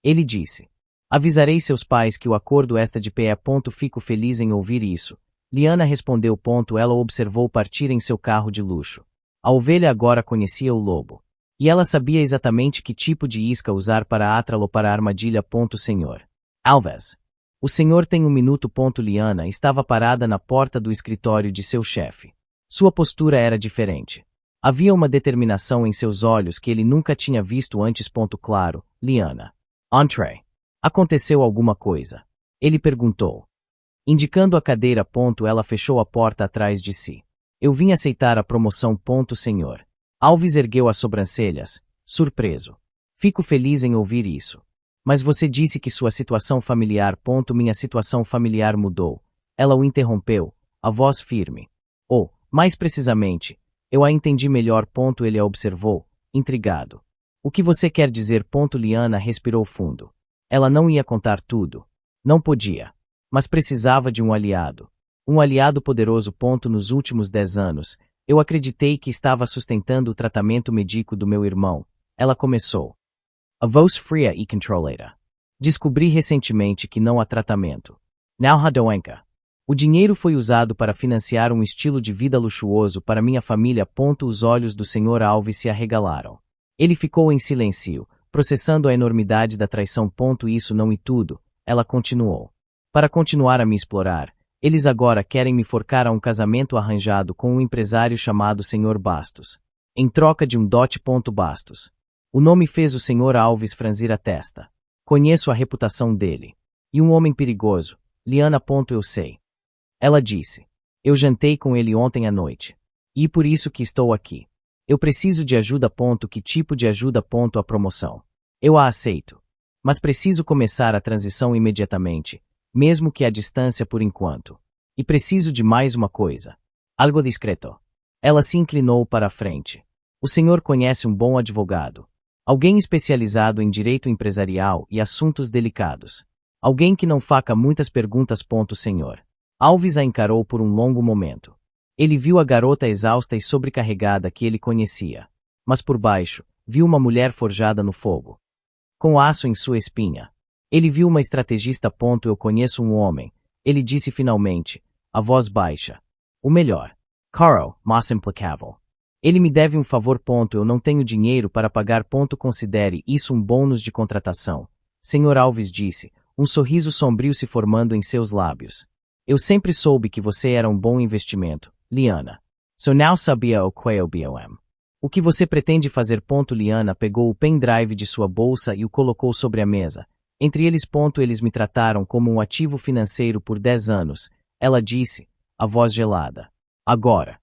Ele disse. Avisarei seus pais que o acordo está de pé. Fico feliz em ouvir isso. Liana respondeu. Ela observou partir em seu carro de luxo. A ovelha agora conhecia o lobo. E ela sabia exatamente que tipo de isca usar para atrá-lo para a armadilha. Senhor Alves. O senhor tem um minuto. Liana estava parada na porta do escritório de seu chefe. Sua postura era diferente. Havia uma determinação em seus olhos que ele nunca tinha visto antes. Claro, Liana. Entrez. Aconteceu alguma coisa? Ele perguntou. Indicando a cadeira. Ela fechou a porta atrás de si. Eu vim aceitar a promoção. Senhor. Alves ergueu as sobrancelhas, surpreso. Fico feliz em ouvir isso. Mas você disse que sua situação familiar. Minha situação familiar mudou. Ela o interrompeu, a voz firme. Ou, mais precisamente, eu a entendi melhor. Ele a observou, intrigado. O que você quer dizer? Liana respirou fundo. Ela não ia contar tudo. Não podia. Mas precisava de um aliado. Um aliado poderoso. Nos últimos 10 anos, eu acreditei que estava sustentando o tratamento médico do meu irmão. Ela começou. A voz fria e controlada. Descobri recentemente que não há tratamento. Não há doença. O dinheiro foi usado para financiar um estilo de vida luxuoso para minha família. Os olhos do Sr. Alves se arregalaram. Ele ficou em silêncio, processando a enormidade da traição. Isso não é tudo, ela continuou. Para continuar a me explorar, eles agora querem me forcar a um casamento arranjado com um empresário chamado Sr. Bastos. Em troca de um dote. Bastos. O nome fez o Sr. Alves franzir a testa. Conheço a reputação dele. E um homem perigoso, Liana. Eu sei. Ela disse. Eu jantei com ele ontem à noite. E por isso que estou aqui. Eu preciso de ajuda. Que tipo de ajuda? A promoção. Eu a aceito. Mas preciso começar a transição imediatamente, mesmo que à distância por enquanto. E preciso de mais uma coisa. Algo discreto. Ela se inclinou para a frente. O senhor conhece um bom advogado. Alguém especializado em direito empresarial e assuntos delicados. Alguém que não faça muitas perguntas. Senhor. Alves a encarou por um longo momento. Ele viu a garota exausta e sobrecarregada que ele conhecia. Mas por baixo, viu uma mulher forjada no fogo. Com aço em sua espinha. Ele viu uma estrategista. Eu conheço um homem. Ele disse finalmente, a voz baixa. O melhor. Carl, mas implacável. Ele me deve um favor. Eu não tenho dinheiro para pagar. Considere isso um bônus de contratação. Sr. Alves disse, um sorriso sombrio se formando em seus lábios. Eu sempre soube que você era um bom investimento, Liana. So now sabia o que eu bom. O que você pretende fazer? Liana pegou o pendrive de sua bolsa e o colocou sobre a mesa. Entre eles. Eles me trataram como um ativo financeiro por 10 anos, ela disse, a voz gelada. Agora.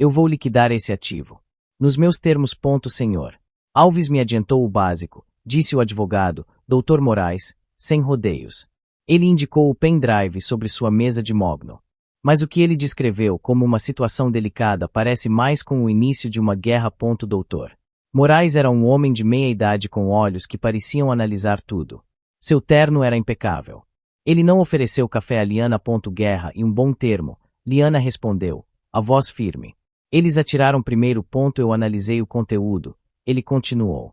Eu vou liquidar esse ativo. Nos meus termos, senhor. Alves me adiantou o básico, disse o advogado, Dr. Moraes, sem rodeios. Ele indicou o pendrive sobre sua mesa de mogno. Mas o que ele descreveu como uma situação delicada parece mais com o início de uma guerra. Dr. Moraes era um homem de meia-idade com olhos que pareciam analisar tudo. Seu terno era impecável. Ele não ofereceu café a Liana. Guerra e um bom termo. Liana respondeu, a voz firme. Eles atiraram primeiro. Eu analisei o conteúdo. Ele continuou.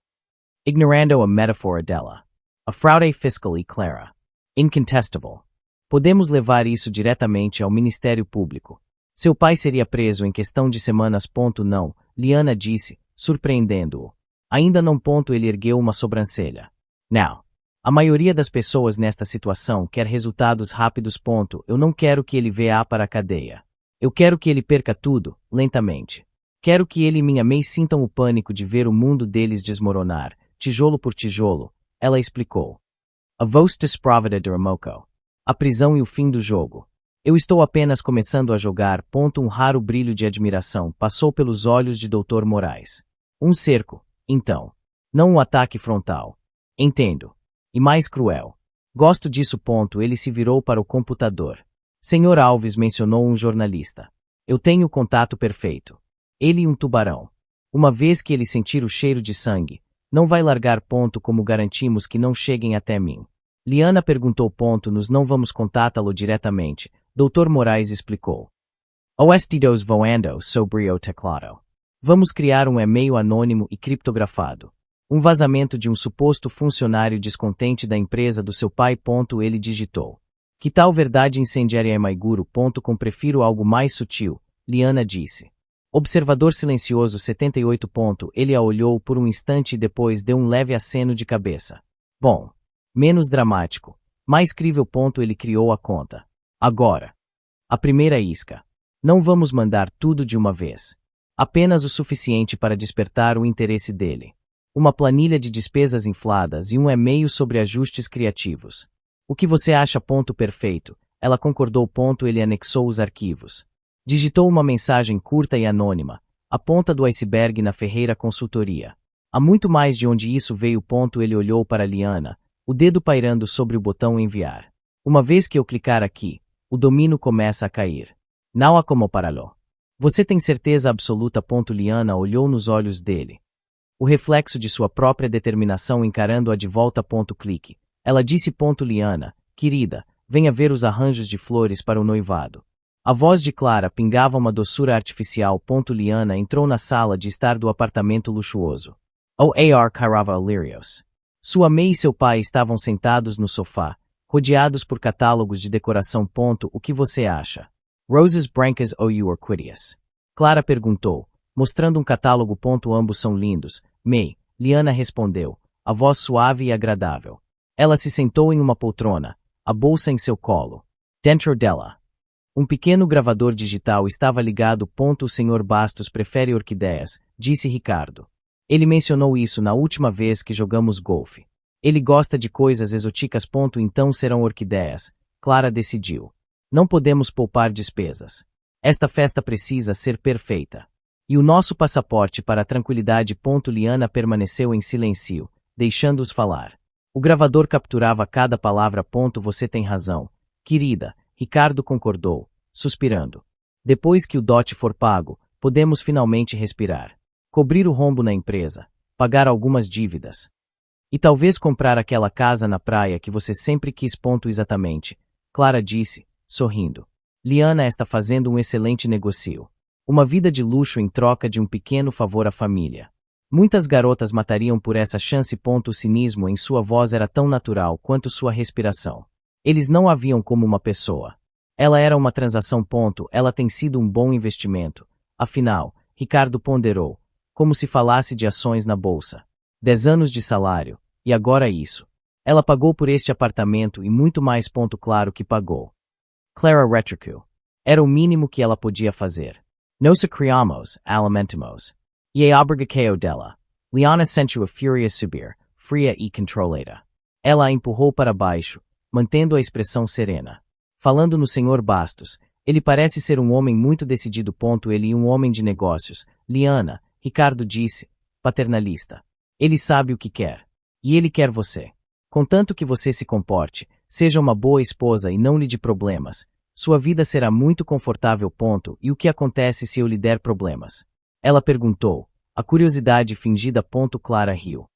Ignorando a metáfora dela. A fraude fiscal e clara. Incontestable. Podemos levar isso diretamente ao Ministério Público. Seu pai seria preso em questão de semanas. Não, Liana disse, surpreendendo-o. Ainda não. Ele ergueu uma sobrancelha. Não. A maioria das pessoas nesta situação quer resultados rápidos. Eu não quero que ele vá para a cadeia. Eu quero que ele perca tudo, lentamente. Quero que ele e minha mãe sintam o pânico de ver o mundo deles desmoronar, tijolo por tijolo, ela explicou. A voz desprovida de Ramoco. A prisão e o fim do jogo. Eu estou apenas começando a jogar. Um raro brilho de admiração passou pelos olhos de Dr. Moraes. Um cerco, então. Não um ataque frontal. Entendo. E mais cruel. Gosto disso. Ele se virou para o computador. Senhor Alves, mencionou um jornalista. Eu tenho o contato perfeito. Ele e um tubarão. Uma vez que ele sentir o cheiro de sangue, não vai largar. Como garantimos que não cheguem até mim? Liana perguntou. Nós não vamos contatá-lo diretamente, Dr. Moraes explicou. O estidos voando sobre o teclado. Vamos criar um e-mail anônimo e criptografado. Um vazamento de um suposto funcionário descontente da empresa do seu pai. Ele digitou. Que tal verdade incendiaria é Maiguro. Prefiro algo mais sutil, Liana disse. Observador silencioso 78. Ele a olhou por um instante e depois deu um leve aceno de cabeça. Bom. Menos dramático. Mais crível. Ele criou a conta. Agora. A primeira isca. Não vamos mandar tudo de uma vez. Apenas o suficiente para despertar o interesse dele. Uma planilha de despesas infladas e um e-mail sobre ajustes criativos. O que você acha? Perfeito. Ela concordou. Ele anexou os arquivos. Digitou uma mensagem curta e anônima. A ponta do iceberg na Ferreira Consultoria. Há muito mais de onde isso veio. Ele olhou para Liana, o dedo pairando sobre o botão enviar. Uma vez que eu clicar aqui, o domínio começa a cair. Não há como pará-lo. Você tem certeza absoluta? Liana olhou nos olhos dele. O reflexo de sua própria determinação encarando-a de volta. Clique. Ela disse. Liana, querida, venha ver os arranjos de flores para o noivado. A voz de Clara pingava uma doçura artificial. Liana entrou na sala de estar do apartamento luxuoso. O ar carava Illyrios. Sua mãe e seu pai estavam sentados no sofá, rodeados por catálogos de decoração. O que você acha? Roses brancas ou orquídeas? Clara perguntou, mostrando um catálogo. Ambos são lindos, May. Liana respondeu, a voz suave e agradável. Ela se sentou em uma poltrona, a bolsa em seu colo. Dentro dela. Um pequeno gravador digital estava ligado. O Sr. Bastos prefere orquídeas, disse Ricardo. Ele mencionou isso na última vez que jogamos golfe. Ele gosta de coisas exóticas. Então serão orquídeas, Clara decidiu. Não podemos poupar despesas. Esta festa precisa ser perfeita. E o nosso passaporte para a tranquilidade. Liana permaneceu em silêncio, deixando-os falar. O gravador capturava cada palavra. Você tem razão, querida, Ricardo concordou, suspirando. Depois que o dote for pago, podemos finalmente respirar. Cobrir o rombo na empresa, pagar algumas dívidas. E talvez comprar aquela casa na praia que você sempre quis. Exatamente, Clara disse, sorrindo. Liana está fazendo um excelente negócio. Uma vida de luxo em troca de um pequeno favor à família. Muitas garotas matariam por essa chance. O cinismo em sua voz era tão natural quanto sua respiração. Eles não a viam como uma pessoa. Ela era uma transação. Ela tem sido um bom investimento. Afinal, Ricardo ponderou, como se falasse de ações na bolsa. 10 anos de salário, e agora isso. Ela pagou por este apartamento e muito mais. Claro que pagou. Clara retrucou. Era o mínimo que ela podia fazer. Nos criamos, alimentamos. E a obrigação dela. Liana sentiu a fúria subir, fria e controlada. Ela a empurrou para baixo, mantendo a expressão serena. Falando no Sr. Bastos, Ele parece ser um homem muito decidido. Ele e um homem de negócios. Liana, Ricardo disse, paternalista. Ele sabe o que quer. E ele quer você. Contanto que você se comporte, seja uma boa esposa e não lhe dê problemas, sua vida será muito confortável. E o que acontece se eu lhe der problemas? Ela perguntou, a curiosidade fingida. Clara riu.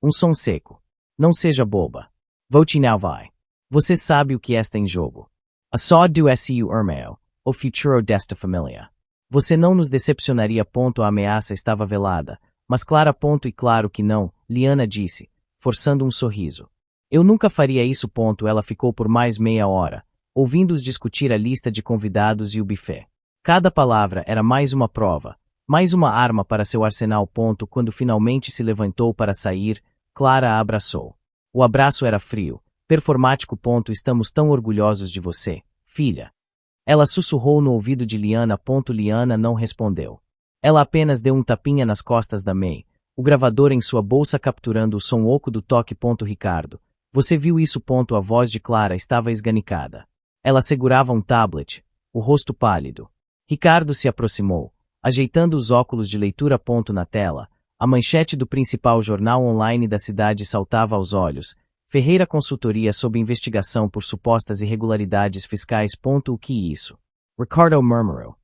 Um som seco. Não seja boba. Vou-te não vai. Você sabe o que está em jogo. A só do su irmão, o futuro desta família. Você não nos decepcionaria. A ameaça estava velada, mas Clara. E claro que não, Liana disse, forçando um sorriso. Eu nunca faria isso. Ela ficou por mais meia hora, ouvindo-os discutir a lista de convidados e o buffet. Cada palavra era mais uma prova, mais uma arma para seu arsenal. Quando finalmente se levantou para sair, Clara a abraçou. O abraço era frio, performático. Estamos tão orgulhosos de você, filha. Ela sussurrou no ouvido de Liana. Liana não respondeu. Ela apenas deu um tapinha nas costas da May, o gravador em sua bolsa capturando o som oco do toque. Ricardo, você viu isso? A voz de Clara estava esganicada. Ela segurava um tablet, o rosto pálido. Ricardo se aproximou, ajeitando os óculos de leitura. Na tela, a manchete do principal jornal online da cidade saltava aos olhos. Ferreira Consultoria sob investigação por supostas irregularidades fiscais. O que isso? Ricardo murmurou.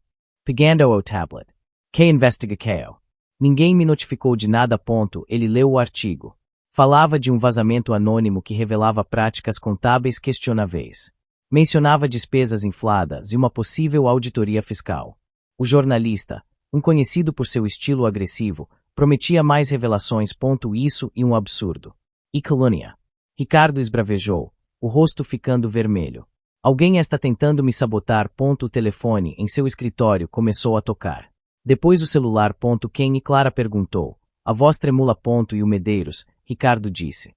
Pegando o tablet. Que investigação? Ninguém me notificou de nada. Ele leu o artigo. Falava de um vazamento anônimo que revelava práticas contábeis questionáveis. Mencionava despesas infladas e uma possível auditoria fiscal. O jornalista, um conhecido por seu estilo agressivo, prometia mais revelações. Isso e um absurdo. E calúnia. Ricardo esbravejou, o rosto ficando vermelho. Alguém está tentando me sabotar. O telefone em seu escritório começou a tocar. Depois o celular. Quem? E Clara perguntou. A voz tremula. E o Medeiros, Ricardo disse.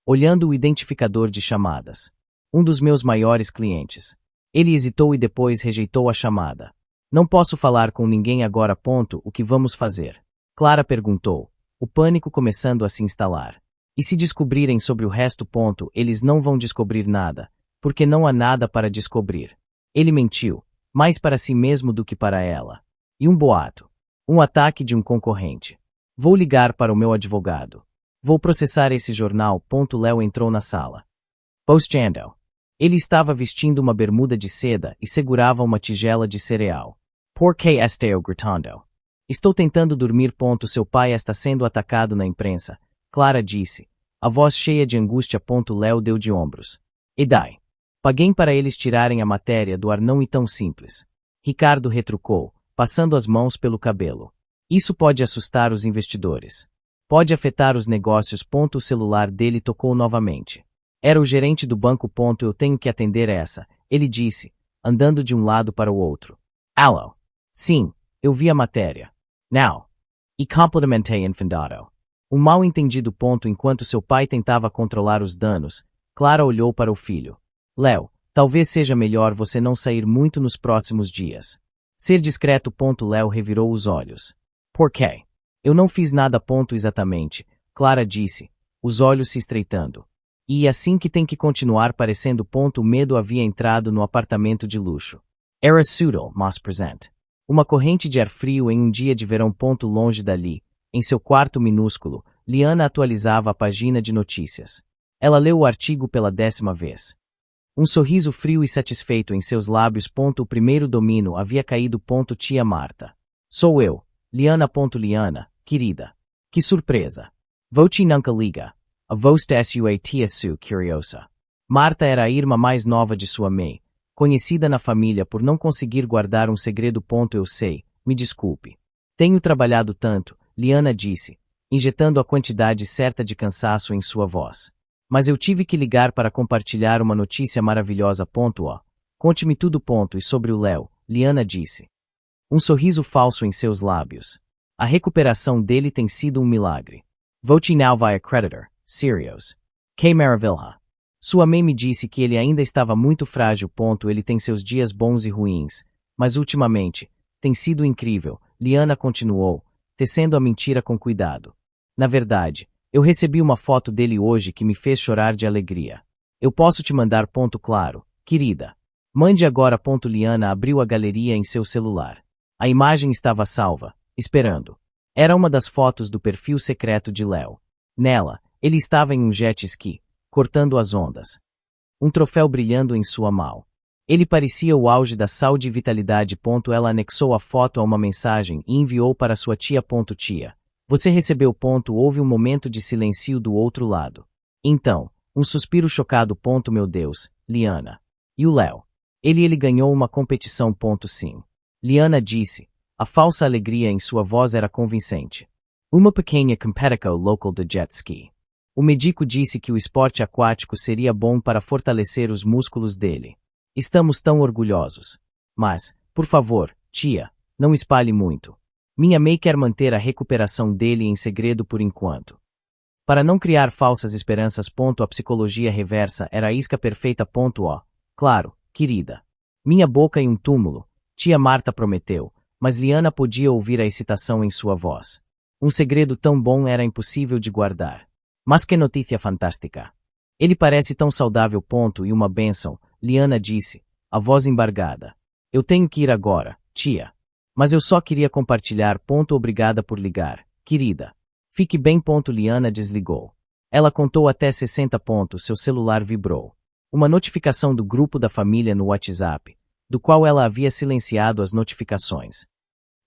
Olhando o identificador de chamadas. Um dos meus maiores clientes. Ele hesitou e depois rejeitou a chamada. Não posso falar com ninguém agora. O que vamos fazer? Clara perguntou, o pânico começando a se instalar. E se descobrirem sobre o resto? Eles não vão descobrir nada, porque não há nada para descobrir. Ele mentiu, mais para si mesmo do que para ela. E um boato. Um ataque de um concorrente. Vou ligar para o meu advogado. Vou processar esse jornal. Léo entrou na sala. Postando. Ele estava vestindo uma bermuda de seda e segurava uma tigela de cereal. Por que estou gritando? Estou tentando dormir. Seu pai está sendo atacado na imprensa. Clara disse, a voz cheia de angústia. Léo deu de ombros. E daí? Paguei para eles tirarem a matéria do ar. Não é tão simples. Ricardo retrucou, passando as mãos pelo cabelo. Isso pode assustar os investidores. Pode afetar os negócios. O celular dele tocou novamente. Era o gerente do banco. Eu tenho que atender essa, ele disse, andando de um lado para o outro. Alô? Sim, eu vi a matéria. Now. E complementei enfadado. Um mal-entendido. Enquanto seu pai tentava controlar os danos, Clara olhou para o filho. Léo, talvez seja melhor você não sair muito nos próximos dias. Ser discreto. Léo revirou os olhos. Por quê? Eu não fiz nada. Exatamente, Clara disse, os olhos se estreitando. E assim que tem que continuar parecendo. O medo havia entrado no apartamento de luxo. Era sutil, mas presente. Uma corrente de ar frio em um dia de verão. Longe dali, em seu quarto minúsculo, Liana atualizava a página de notícias. Ela leu o artigo pela 10ª vez. Um sorriso frio e satisfeito em seus lábios. O primeiro domínio havia caído. Tia Marta. Sou eu, Liana. Liana, querida. Que surpresa. Vou-te nunca liga. A voz sua tia su curiosa. Marta era a irmã mais nova de sua mãe, conhecida na família por não conseguir guardar um segredo. Eu sei, me desculpe. Tenho trabalhado tanto, Liana disse, injetando a quantidade certa de cansaço em sua voz. Mas eu tive que ligar para compartilhar uma notícia maravilhosa. Conte-me tudo. E sobre o Léo, Liana disse. Um sorriso falso em seus lábios. A recuperação dele tem sido um milagre. Vou-te now via creditor, Sirius. Que maravilha. Sua mãe me disse que ele ainda estava muito frágil. Ele tem seus dias bons e ruins, mas ultimamente, tem sido incrível, Liana continuou, tecendo a mentira com cuidado. Na verdade, eu recebi uma foto dele hoje que me fez chorar de alegria. Eu posso te mandar. Claro, querida. Mande agora. Liana abriu a galeria em seu celular. A imagem estava salva, esperando. Era uma das fotos do perfil secreto de Léo. Nela, ele estava em um jet ski, cortando as ondas. Um troféu brilhando em sua mão. Ele parecia o auge da saúde e vitalidade. Ela anexou a foto a uma mensagem e enviou para sua tia. Tia. Você recebeu. Houve um momento de silêncio do outro lado. Então, um suspiro chocado. Meu Deus, Liana. E o Léo? Ele ganhou uma competição. Sim. Liana disse. A falsa alegria em sua voz era convincente. Uma pequena competição local de jet ski. O médico disse que o esporte aquático seria bom para fortalecer os músculos dele. Estamos tão orgulhosos. Mas, por favor, tia, não espalhe muito. Minha mãe quer manter a recuperação dele em segredo por enquanto. Para não criar falsas esperanças. A psicologia reversa era a isca perfeita. Claro, querida. Minha boca em um túmulo, tia Marta prometeu, mas Liana podia ouvir a excitação em sua voz. Um segredo tão bom era impossível de guardar. Mas que notícia fantástica. Ele parece tão saudável. E uma bênção, Liana disse, a voz embargada. Eu tenho que ir agora, tia. Mas eu só queria compartilhar. Obrigada por ligar, querida. Fique bem. Liana desligou. Ela contou até 60. Seu celular vibrou. Uma notificação do grupo da família no WhatsApp, do qual ela havia silenciado as notificações.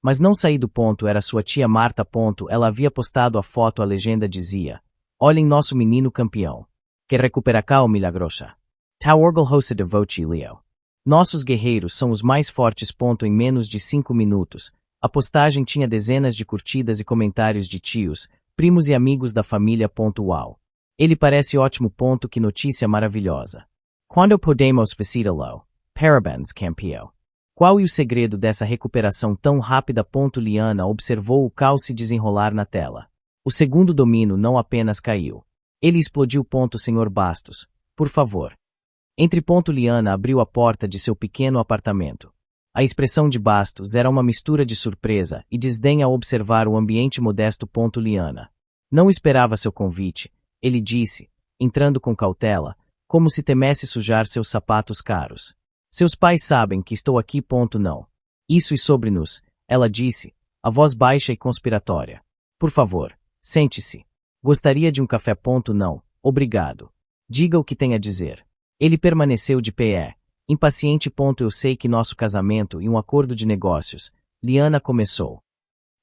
Mas não saí do ponto. Era sua tia Marta. Ela havia postado a foto. A legenda dizia: olhem nosso menino campeão. Que recuperação milagrosa. Tau orgulhosa de voce Leo. Nossos guerreiros são os mais fortes. Em menos de 5 minutos, a postagem tinha dezenas de curtidas e comentários de tios, primos e amigos da família. Uau. Ele parece ótimo. Que notícia maravilhosa. Quando podemos visitá-lo? Parabéns, campeão. Qual é o segredo dessa recuperação tão rápida? Liana observou o caos se desenrolar na tela. O segundo domínio não apenas caiu. Ele explodiu. Senhor Bastos, por favor. Entre. Liana abriu a porta de seu pequeno apartamento. A expressão de Bastos era uma mistura de surpresa e desdém ao observar o ambiente modesto. Liana não esperava seu convite, ele disse, entrando com cautela, como se temesse sujar seus sapatos caros. Seus pais sabem que estou aqui. Não. Isso e sobre-nos, ela disse, a voz baixa e conspiratória. Por favor, sente-se. Gostaria de um café. Não, obrigado. Diga o que tem a dizer. Ele permaneceu de pé, impaciente. Eu sei que nosso casamento e um acordo de negócios, Liana começou.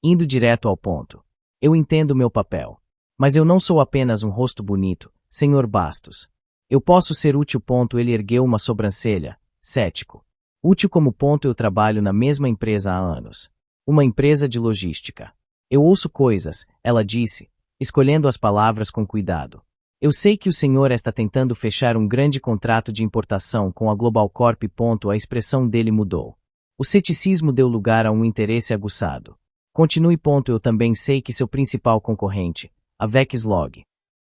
Indo direto ao ponto. Eu entendo meu papel. Mas eu não sou apenas um rosto bonito, Sr. Bastos. Eu posso ser útil. Ele ergueu uma sobrancelha, cético. Útil como? Eu trabalho na mesma empresa há anos. Uma empresa de logística. Eu ouço coisas, ela disse, escolhendo as palavras com cuidado. Eu sei que o senhor está tentando fechar um grande contrato de importação com a Global Corp. A expressão dele mudou. O ceticismo deu lugar a um interesse aguçado. Continue. Eu também sei que seu principal concorrente, a Vexlog,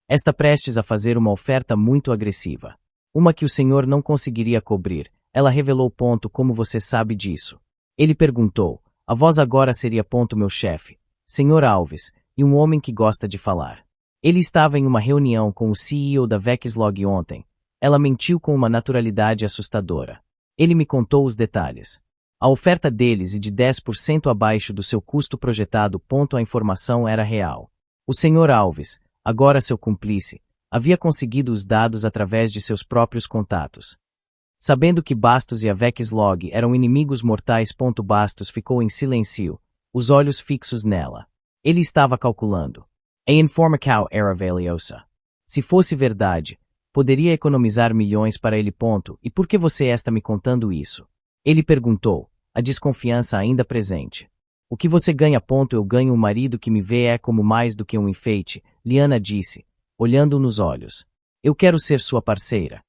está prestes a fazer uma oferta muito agressiva. Uma que o senhor não conseguiria cobrir. Ela revelou. Como você sabe disso? Ele perguntou. A voz agora seria. Meu chefe, Sr. Alves, e um homem que gosta de falar. Ele estava em uma reunião com o CEO da Vexlog ontem. Ela mentiu com uma naturalidade assustadora. Ele me contou os detalhes. A oferta deles e de 10% abaixo do seu custo projetado. A informação era real. O Sr. Alves, agora seu cúmplice, havia conseguido os dados através de seus próprios contatos. Sabendo que Bastos e a Vexlog eram inimigos mortais. Bastos ficou em silêncio, os olhos fixos nela. Ele estava calculando. A informação era valiosa. Se fosse verdade, poderia economizar milhões para ele. E por que você está me contando isso? Ele perguntou, a desconfiança ainda presente. O que você ganha? Eu ganho um marido que me vê como mais do que um enfeite, Liana disse, olhando-o nos olhos. Eu quero ser sua parceira.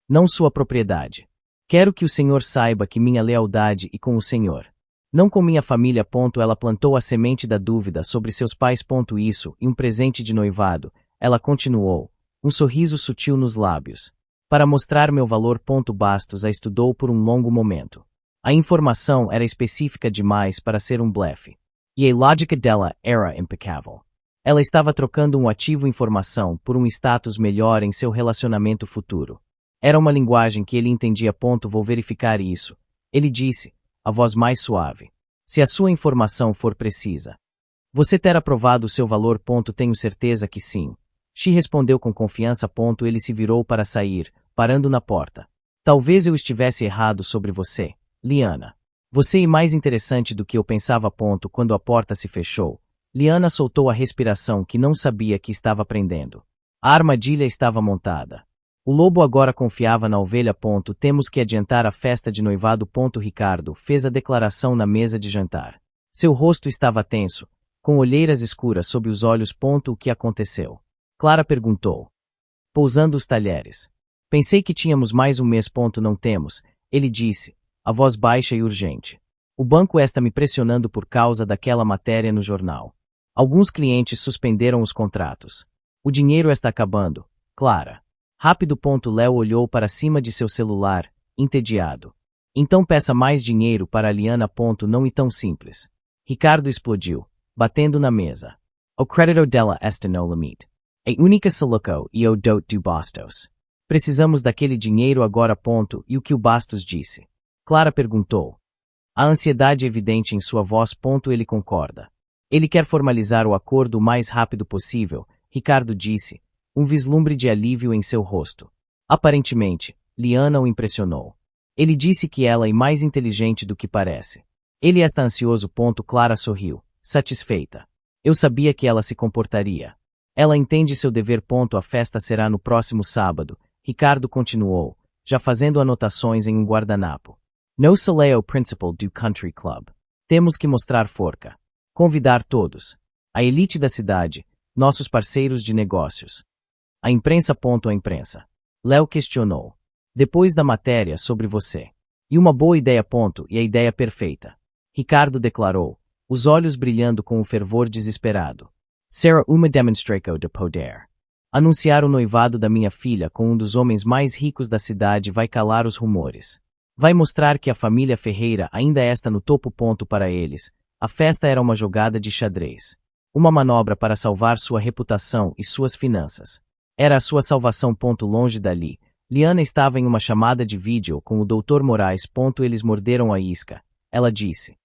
Não sua propriedade. Quero que o senhor saiba que minha lealdade e com o senhor. Não com minha família. Ela plantou a semente da dúvida sobre seus pais. Isso e um presente de noivado, ela continuou, um sorriso sutil nos lábios. Para mostrar meu valor. Bastos a estudou por um longo momento. A informação era específica demais para ser um blefe. E a lógica dela era impecável. Ela estava trocando um ativo informação por um status melhor em seu relacionamento futuro. Era uma linguagem que ele entendia. Vou verificar isso. Ele disse, a voz mais suave. Se a sua informação for precisa. Você terá provado o seu valor. Tenho certeza que sim. She respondeu com confiança. Ele se virou para sair, parando na porta. Talvez eu estivesse errado sobre você, Liana. Você é mais interessante do que eu pensava. Quando a porta se fechou, Liana soltou a respiração que não sabia que estava prendendo. A armadilha estava montada. O lobo agora confiava na ovelha. Temos que adiantar a festa de noivado. Ricardo fez a declaração na mesa de jantar. Seu rosto estava tenso, com olheiras escuras sob os olhos. O que aconteceu? Clara perguntou. Pousando os talheres. Pensei que tínhamos mais um mês. Não temos, ele disse, a voz baixa e urgente. O banco está me pressionando por causa daquela matéria no jornal. Alguns clientes suspenderam os contratos. O dinheiro está acabando, Clara. Rápido. Léo olhou para cima de seu celular, entediado. Então peça mais dinheiro para a Liana. Não é tão simples. Ricardo explodiu, batendo na mesa. O crédito dela está no limite. A única solução é o dote do Bastos. Precisamos daquele dinheiro agora. E o que o Bastos disse? Clara perguntou. A ansiedade evidente em sua voz. Ele concorda. Ele quer formalizar o acordo o mais rápido possível, Ricardo disse, um vislumbre de alívio em seu rosto. Aparentemente, Liana o impressionou. Ele disse que ela é mais inteligente do que parece. Ele está ansioso. Clara sorriu, satisfeita. Eu sabia que ela se comportaria. Ela entende seu dever. A festa será no próximo sábado, Ricardo continuou, já fazendo anotações em um guardanapo. No Saleo Principal do Country Club. Temos que mostrar forca. Convidar todos. A elite da cidade, nossos parceiros de negócios. A imprensa. A imprensa. Léo questionou. Depois da matéria sobre você. E uma boa ideia. E a ideia perfeita. Ricardo declarou, os olhos brilhando com um fervor desesperado. Será uma demonstração de poder. Anunciar o noivado da minha filha com um dos homens mais ricos da cidade vai calar os rumores. Vai mostrar que a família Ferreira ainda está no topo. Para eles, a festa era uma jogada de xadrez. Uma manobra para salvar sua reputação e suas finanças. Era a sua salvação. Longe dali, Liana estava em uma chamada de vídeo com o Dr. Moraes. Eles morderam a isca. Ela disse.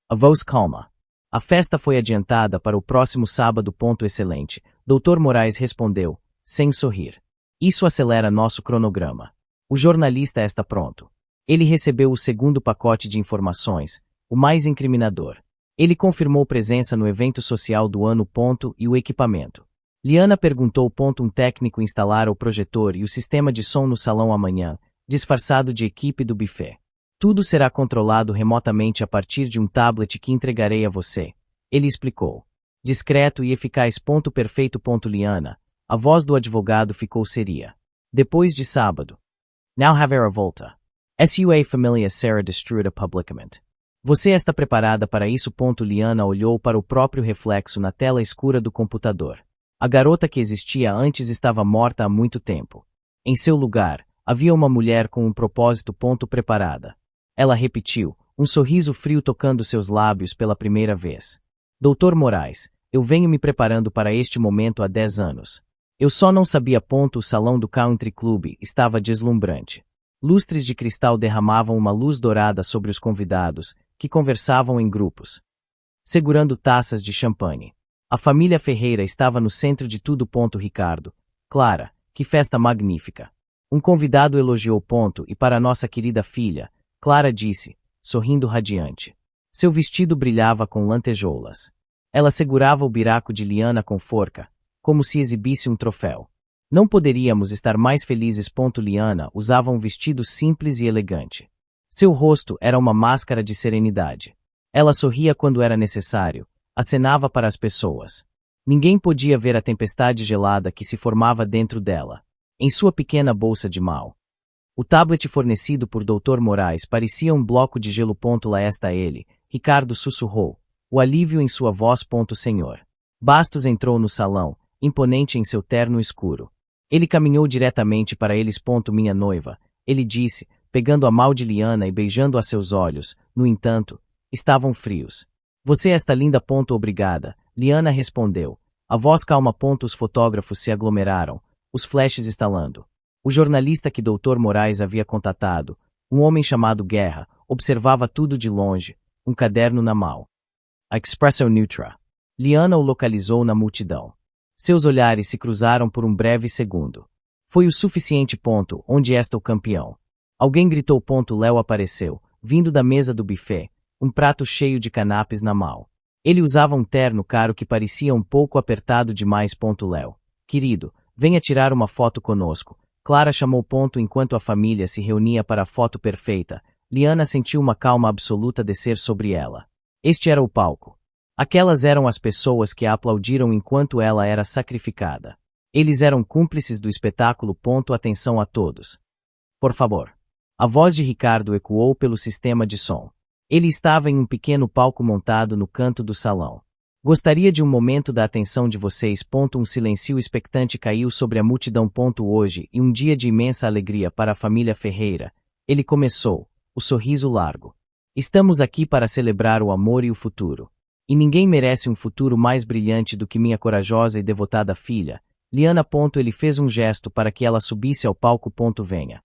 A voz calma. A festa foi adiantada para o próximo sábado. Excelente, Dr. Moraes respondeu, sem sorrir. Isso acelera nosso cronograma. O jornalista está pronto. Ele recebeu o segundo pacote de informações, o mais incriminador. Ele confirmou presença no evento social do ano. E o equipamento. Liana perguntou. Um técnico instalara o projetor e o sistema de som no salão amanhã, disfarçado de equipe do buffet. Tudo será controlado remotamente a partir de um tablet que entregarei a você. Ele explicou. Discreto e eficaz. Perfeito. Liana. A voz do advogado ficou seria. Depois de sábado. Now haverá volta. Sua família será destruída publicamente. Você está preparada para isso? Liana olhou para o próprio reflexo na tela escura do computador. A garota que existia antes estava morta há muito tempo. Em seu lugar, havia uma mulher com um propósito. Preparada. Ela repetiu, um sorriso frio tocando seus lábios pela primeira vez. Dr. Moraes, eu venho me preparando para este momento há 10 anos. Eu só não sabia. O salão do Country Club estava deslumbrante. Lustres de cristal derramavam uma luz dourada sobre os convidados, que conversavam em grupos, segurando taças de champanhe. A família Ferreira estava no centro de tudo. Ricardo. Clara, que festa magnífica. Um convidado elogiou. E para nossa querida filha, Clara disse, sorrindo radiante. Seu vestido brilhava com lantejoulas. Ela segurava o biraco de Liana com forca, como se exibisse um troféu. Não poderíamos estar mais felizes. Liana usava um vestido simples e elegante. Seu rosto era uma máscara de serenidade. Ela sorria quando era necessário, acenava para as pessoas. Ninguém podia ver a tempestade gelada que se formava dentro dela, em sua pequena bolsa de mal. O tablet fornecido por Dr. Moraes parecia um bloco de gelo. Lá está ele, Ricardo sussurrou, o alívio em sua voz. Senhor. Bastos entrou no salão, imponente em seu terno escuro. Ele caminhou diretamente para eles. Minha noiva, ele disse, pegando a mão de Liana e beijando a seus olhos, no entanto, estavam frios. Você está linda. Obrigada, Liana respondeu. A voz calma. Os fotógrafos se aglomeraram, os flashes estalando. O jornalista que Dr. Moraes havia contatado, um homem chamado Guerra, observava tudo de longe, um caderno na mão. A Expresso Neutra. Liana o localizou na multidão. Seus olhares se cruzaram por um breve segundo. Foi o suficiente ponto, onde está o campeão. Alguém gritou. Léo apareceu, vindo da mesa do buffet, um prato cheio de canapés na mão. Ele usava um terno caro que parecia um pouco apertado demais. Léo, querido, venha tirar uma foto conosco. Clara chamou. Enquanto a família se reunia para a foto perfeita, Liana sentiu uma calma absoluta descer sobre ela. Este era o palco. Aquelas eram as pessoas que a aplaudiram enquanto ela era sacrificada. Eles eram cúmplices do espetáculo. Atenção a todos. Por favor. A voz de Ricardo ecoou pelo sistema de som. Ele estava em um pequeno palco montado no canto do salão. Gostaria de um momento da atenção de vocês. Um silêncio expectante caiu sobre a multidão. Hoje, e um dia de imensa alegria para a família Ferreira, ele começou, o sorriso largo. Estamos aqui para celebrar o amor e o futuro. E ninguém merece um futuro mais brilhante do que minha corajosa e devotada filha, Liana. Ele fez um gesto para que ela subisse ao palco. Venha.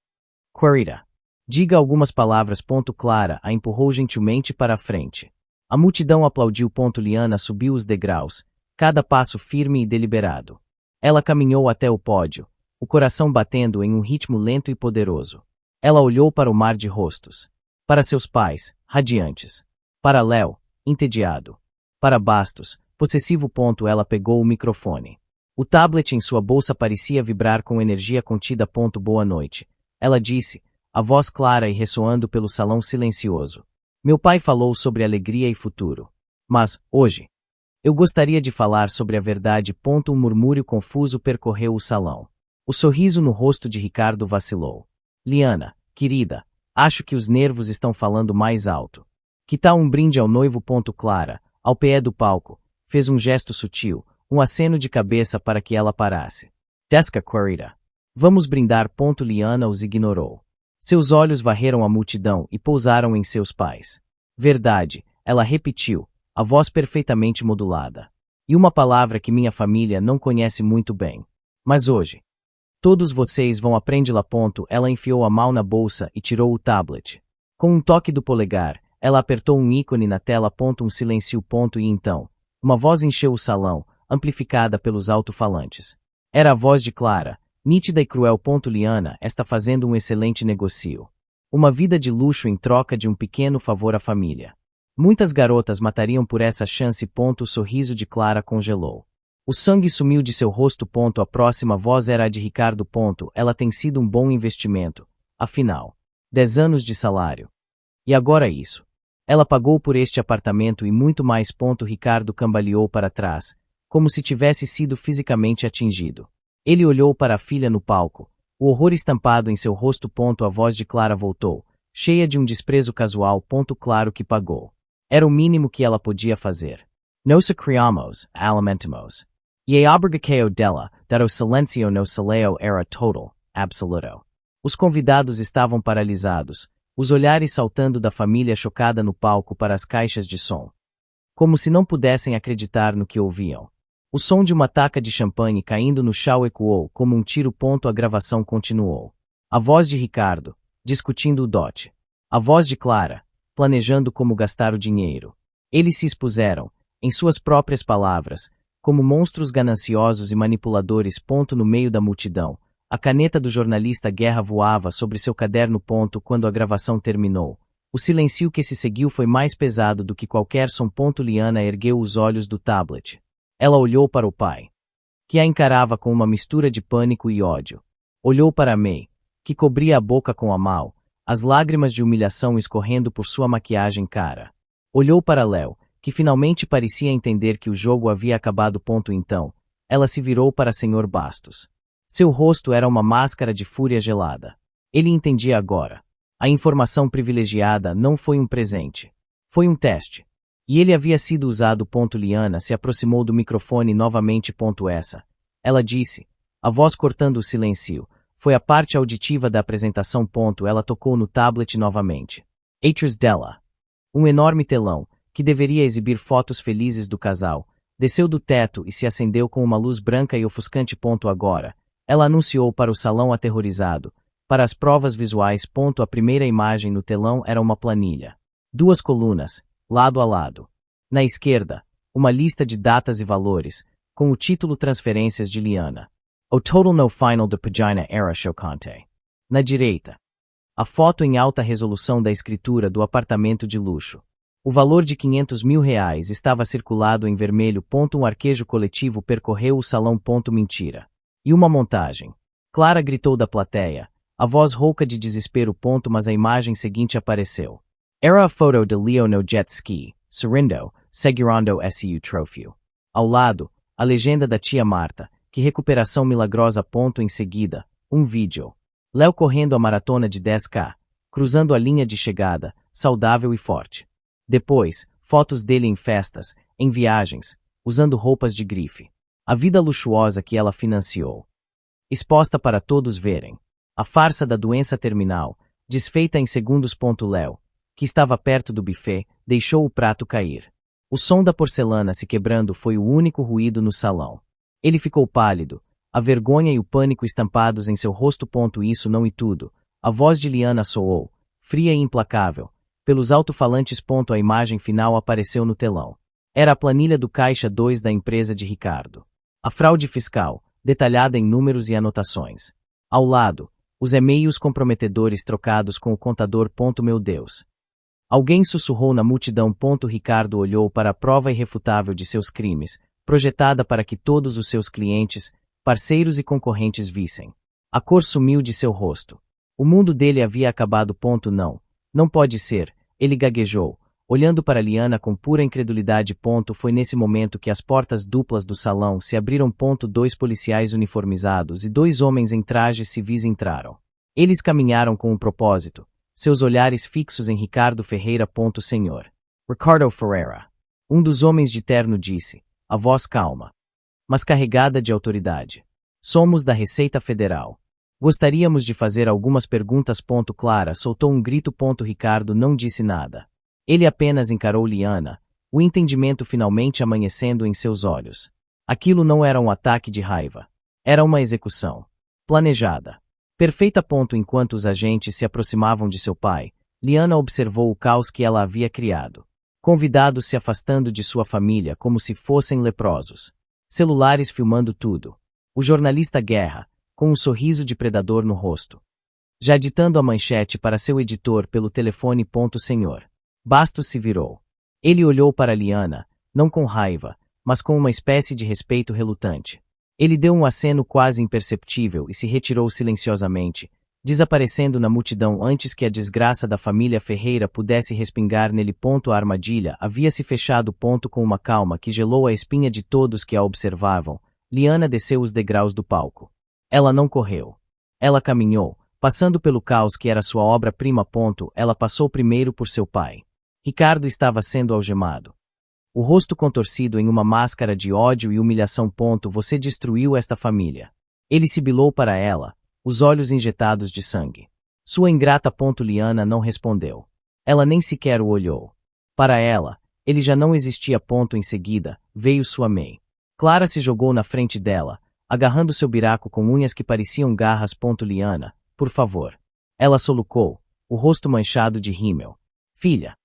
Querida. Diga algumas palavras. Clara a empurrou gentilmente para a frente. A multidão aplaudiu. Liana subiu os degraus, cada passo firme e deliberado. Ela caminhou até o pódio, o coração batendo em um ritmo lento e poderoso. Ela olhou para o mar de rostos. Para seus pais, radiantes. Para Léo, entediado. Para Bastos, possessivo. Ela pegou o microfone. O tablet em sua bolsa parecia vibrar com energia contida. Boa noite. Ela disse, a voz clara e ressoando pelo salão silencioso. Meu pai falou sobre alegria e futuro. Mas, hoje, eu gostaria de falar sobre a verdade. Um murmúrio confuso percorreu o salão. O sorriso no rosto de Ricardo vacilou. Liana, querida, acho que os nervos estão falando mais alto. Que tal um brinde ao noivo? Clara, ao pé do palco, fez um gesto sutil, um aceno de cabeça para que ela parasse. Desca, querida. Vamos brindar. Liana os ignorou. Seus olhos varreram a multidão e pousaram em seus pais. Verdade, ela repetiu, a voz perfeitamente modulada. E uma palavra que minha família não conhece muito bem. Mas hoje, todos vocês vão aprendê-la. Ela enfiou a mão na bolsa e tirou o tablet. Com um toque do polegar, ela apertou um ícone na tela. Um silêncio. E então, uma voz encheu o salão, amplificada pelos alto-falantes. Era a voz de Clara. Nítida e cruel. Liana está fazendo um excelente negócio. Uma vida de luxo em troca de um pequeno favor à família. Muitas garotas matariam por essa chance. O sorriso de Clara congelou. O sangue sumiu de seu rosto. A próxima voz era a de Ricardo. Ela tem sido um bom investimento. Afinal, 10 anos de salário. E agora isso. Ela pagou por este apartamento e muito mais. Ricardo cambaleou para trás, como se tivesse sido fisicamente atingido. Ele olhou para a filha no palco, o horror estampado em seu rosto. A voz de Clara voltou, cheia de um desprezo casual. Claro que pagou. Era o mínimo que ela podia fazer. Nos criamos, alimentamos. E a obrigação dela, dar o silencio no saleo era total, absoluto. Os convidados estavam paralisados, os olhares saltando da família chocada no palco para as caixas de som. Como se não pudessem acreditar no que ouviam. O som de uma taça de champanhe caindo no chão ecoou como um tiro. A gravação continuou. A voz de Ricardo, discutindo o dote. A voz de Clara, planejando como gastar o dinheiro. Eles se expuseram, em suas próprias palavras, como monstros gananciosos e manipuladores. No meio da multidão, a caneta do jornalista Guerra voava sobre seu caderno. Quando a gravação terminou, o silêncio que se seguiu foi mais pesado do que qualquer som. Liana ergueu os olhos do tablet. Ela olhou para o pai, que a encarava com uma mistura de pânico e ódio. Olhou para May, que cobria a boca com a mão, as lágrimas de humilhação escorrendo por sua maquiagem cara. Olhou para Léo, que finalmente parecia entender que o jogo havia acabado. Então, ela se virou para Sr. Bastos. Seu rosto era uma máscara de fúria gelada. Ele entendia agora. A informação privilegiada não foi um presente. Foi um teste. E ele havia sido usado. Liana se aproximou do microfone novamente. Ela disse, a voz cortando o silêncio, foi a parte auditiva da apresentação. Ela tocou no tablet novamente. Atrás dela. Um enorme telão, que deveria exibir fotos felizes do casal, desceu do teto e se acendeu com uma luz branca e ofuscante. Agora, Ela anunciou para o salão aterrorizado. Para as provas visuais. A primeira imagem no telão era uma planilha. 2 colunas, lado a lado. Na esquerda, uma lista de datas e valores, com o título Transferências de Liana. O total no final de Pagina era chocante. Na direita, a foto em alta resolução da escritura do apartamento de luxo. O valor de R$500 mil estava circulado em vermelho. Um arquejo coletivo percorreu o salão. Mentira. E uma montagem. Clara gritou da plateia, a voz rouca de desespero. Mas a imagem seguinte apareceu. Era a foto de Leo no jet ski, sorrindo, segurando su troféu. Ao lado, a legenda da tia Marta, que recuperação milagrosa. Em seguida, um vídeo. Léo correndo a maratona de 10K, cruzando a linha de chegada, saudável e forte. Depois, fotos dele em festas, em viagens, usando roupas de grife. A vida luxuosa que ela financiou. Exposta para todos verem. A farsa da doença terminal, desfeita em segundos. Léo, que estava perto do buffet, deixou o prato cair. O som da porcelana se quebrando foi o único ruído no salão. Ele ficou pálido, a vergonha e o pânico estampados em seu rosto. Isso não e tudo. A voz de Liana soou, fria e implacável. Pelos alto-falantes. A imagem final apareceu no telão. Era a planilha do Caixa 2 da empresa de Ricardo. A fraude fiscal, detalhada em números e anotações. Ao lado, os e-mails comprometedores trocados com o contador. Meu Deus. Alguém sussurrou na multidão. Ricardo olhou para a prova irrefutável de seus crimes, projetada para que todos os seus clientes, parceiros e concorrentes vissem. A cor sumiu de seu rosto. O mundo dele havia acabado. Não pode ser, ele gaguejou, olhando para Liana com pura incredulidade. Foi nesse momento que as portas duplas do salão se abriram. 2 policiais uniformizados e 2 homens em trajes civis entraram. Eles caminharam com um propósito, seus olhares fixos em Ricardo Ferreira. Senhor Ricardo Ferreira. Um dos homens de terno disse, a voz calma, mas carregada de autoridade. Somos da Receita Federal. Gostaríamos de fazer algumas perguntas. Clara soltou um grito. Ricardo não disse nada. Ele apenas encarou Liana, o entendimento finalmente amanhecendo em seus olhos. Aquilo não era um ataque de raiva. Era uma execução. Planejada. Perfeita. Enquanto os agentes se aproximavam de seu pai, Liana observou o caos que ela havia criado. Convidados se afastando de sua família como se fossem leprosos. Celulares filmando tudo. O jornalista Guerra, com um sorriso de predador no rosto. Já ditando a manchete para seu editor pelo telefone. Senhor Bastos se virou. Ele olhou para Liana, não com raiva, mas com uma espécie de respeito relutante. Ele deu um aceno quase imperceptível e se retirou silenciosamente, desaparecendo na multidão antes que a desgraça da família Ferreira pudesse respingar nele. A armadilha havia se fechado. Com uma calma que gelou a espinha de todos que a observavam, Liana desceu os degraus do palco. Ela não correu. Ela caminhou, passando pelo caos que era sua obra-prima. Ela passou primeiro por seu pai. Ricardo estava sendo algemado. O rosto contorcido em uma máscara de ódio e humilhação. Você destruiu esta família. Ele sibilou para ela, os olhos injetados de sangue. Sua ingrata. Liana não respondeu. Ela nem sequer o olhou. Para ela, ele já não existia. Em seguida, veio sua mãe. Clara se jogou na frente dela, agarrando seu biraco com unhas que pareciam garras. Liana, por favor. Ela solucou, o rosto manchado de rímel. Filha.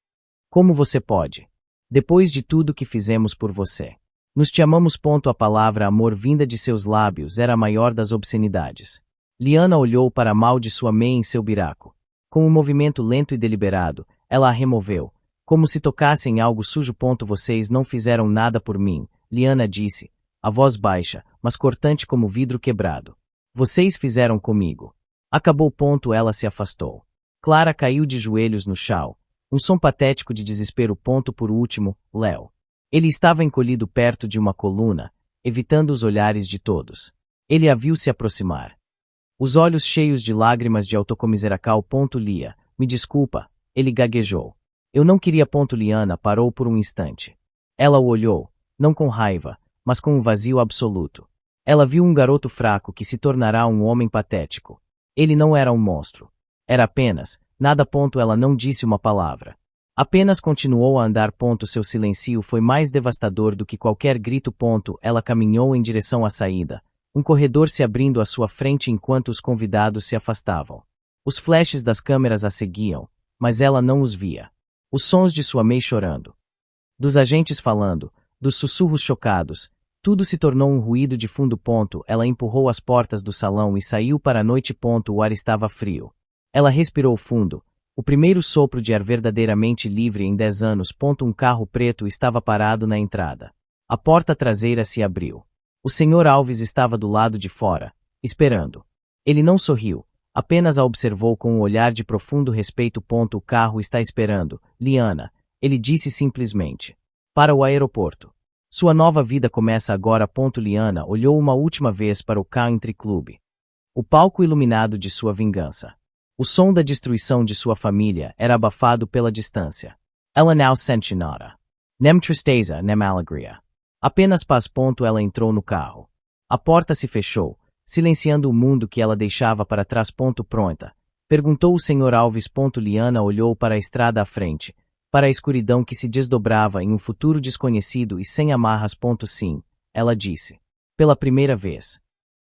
Como você pode? Depois de tudo que fizemos por você. Nos te amamos. A palavra amor vinda de seus lábios era a maior das obscenidades. Liana olhou para a mal de sua mãe em seu biraco. Com um movimento lento e deliberado, ela a removeu, como se tocasse em algo sujo. Vocês não fizeram nada por mim, Liana disse, a voz baixa, mas cortante como vidro quebrado. Vocês fizeram comigo. Acabou. Ela se afastou. Clara caiu de joelhos no chão. Um som patético de desespero. Por último, Léo. Ele estava encolhido perto de uma coluna, evitando os olhares de todos. Ele a viu se aproximar. Os olhos cheios de lágrimas de autocomiseração. Lia, me desculpa, ele gaguejou. Eu não queria. Liana parou por um instante. Ela o olhou, não com raiva, mas com um vazio absoluto. Ela viu um garoto fraco que se tornará um homem patético. Ele não era um monstro. Era apenas, nada. Ela não disse uma palavra. Apenas continuou a andar. Seu silêncio foi mais devastador do que qualquer grito. Ela caminhou em direção à saída, Um corredor se abrindo à sua frente enquanto os convidados se afastavam. Os flashes das câmeras a seguiam, mas ela não os via. Os sons de sua May chorando. Dos agentes falando, dos sussurros chocados, tudo se tornou um ruído de fundo. Ela empurrou as portas do salão e saiu para a noite. O ar estava frio. Ela respirou fundo. O primeiro sopro de ar verdadeiramente livre em 10 anos. Um carro preto estava parado na entrada. A porta traseira se abriu. O Sr. Alves estava do lado de fora, esperando. Ele não sorriu, apenas a observou com um olhar de profundo respeito. O carro está esperando, Liana, ele disse simplesmente. Para o aeroporto. Sua nova vida começa agora. Liana olhou uma última vez para o Country Club. O palco iluminado de sua vingança. O som da destruição de sua família era abafado pela distância. Ela não sente nada. Nem tristeza, nem alegria. Apenas paz. Ela entrou no carro. A porta se fechou, silenciando o mundo que ela deixava para trás. Pronta? Perguntou o Sr. Alves. Liana olhou para a estrada à frente, para a escuridão que se desdobrava em um futuro desconhecido e sem amarras. Sim, ela disse. Pela primeira vez.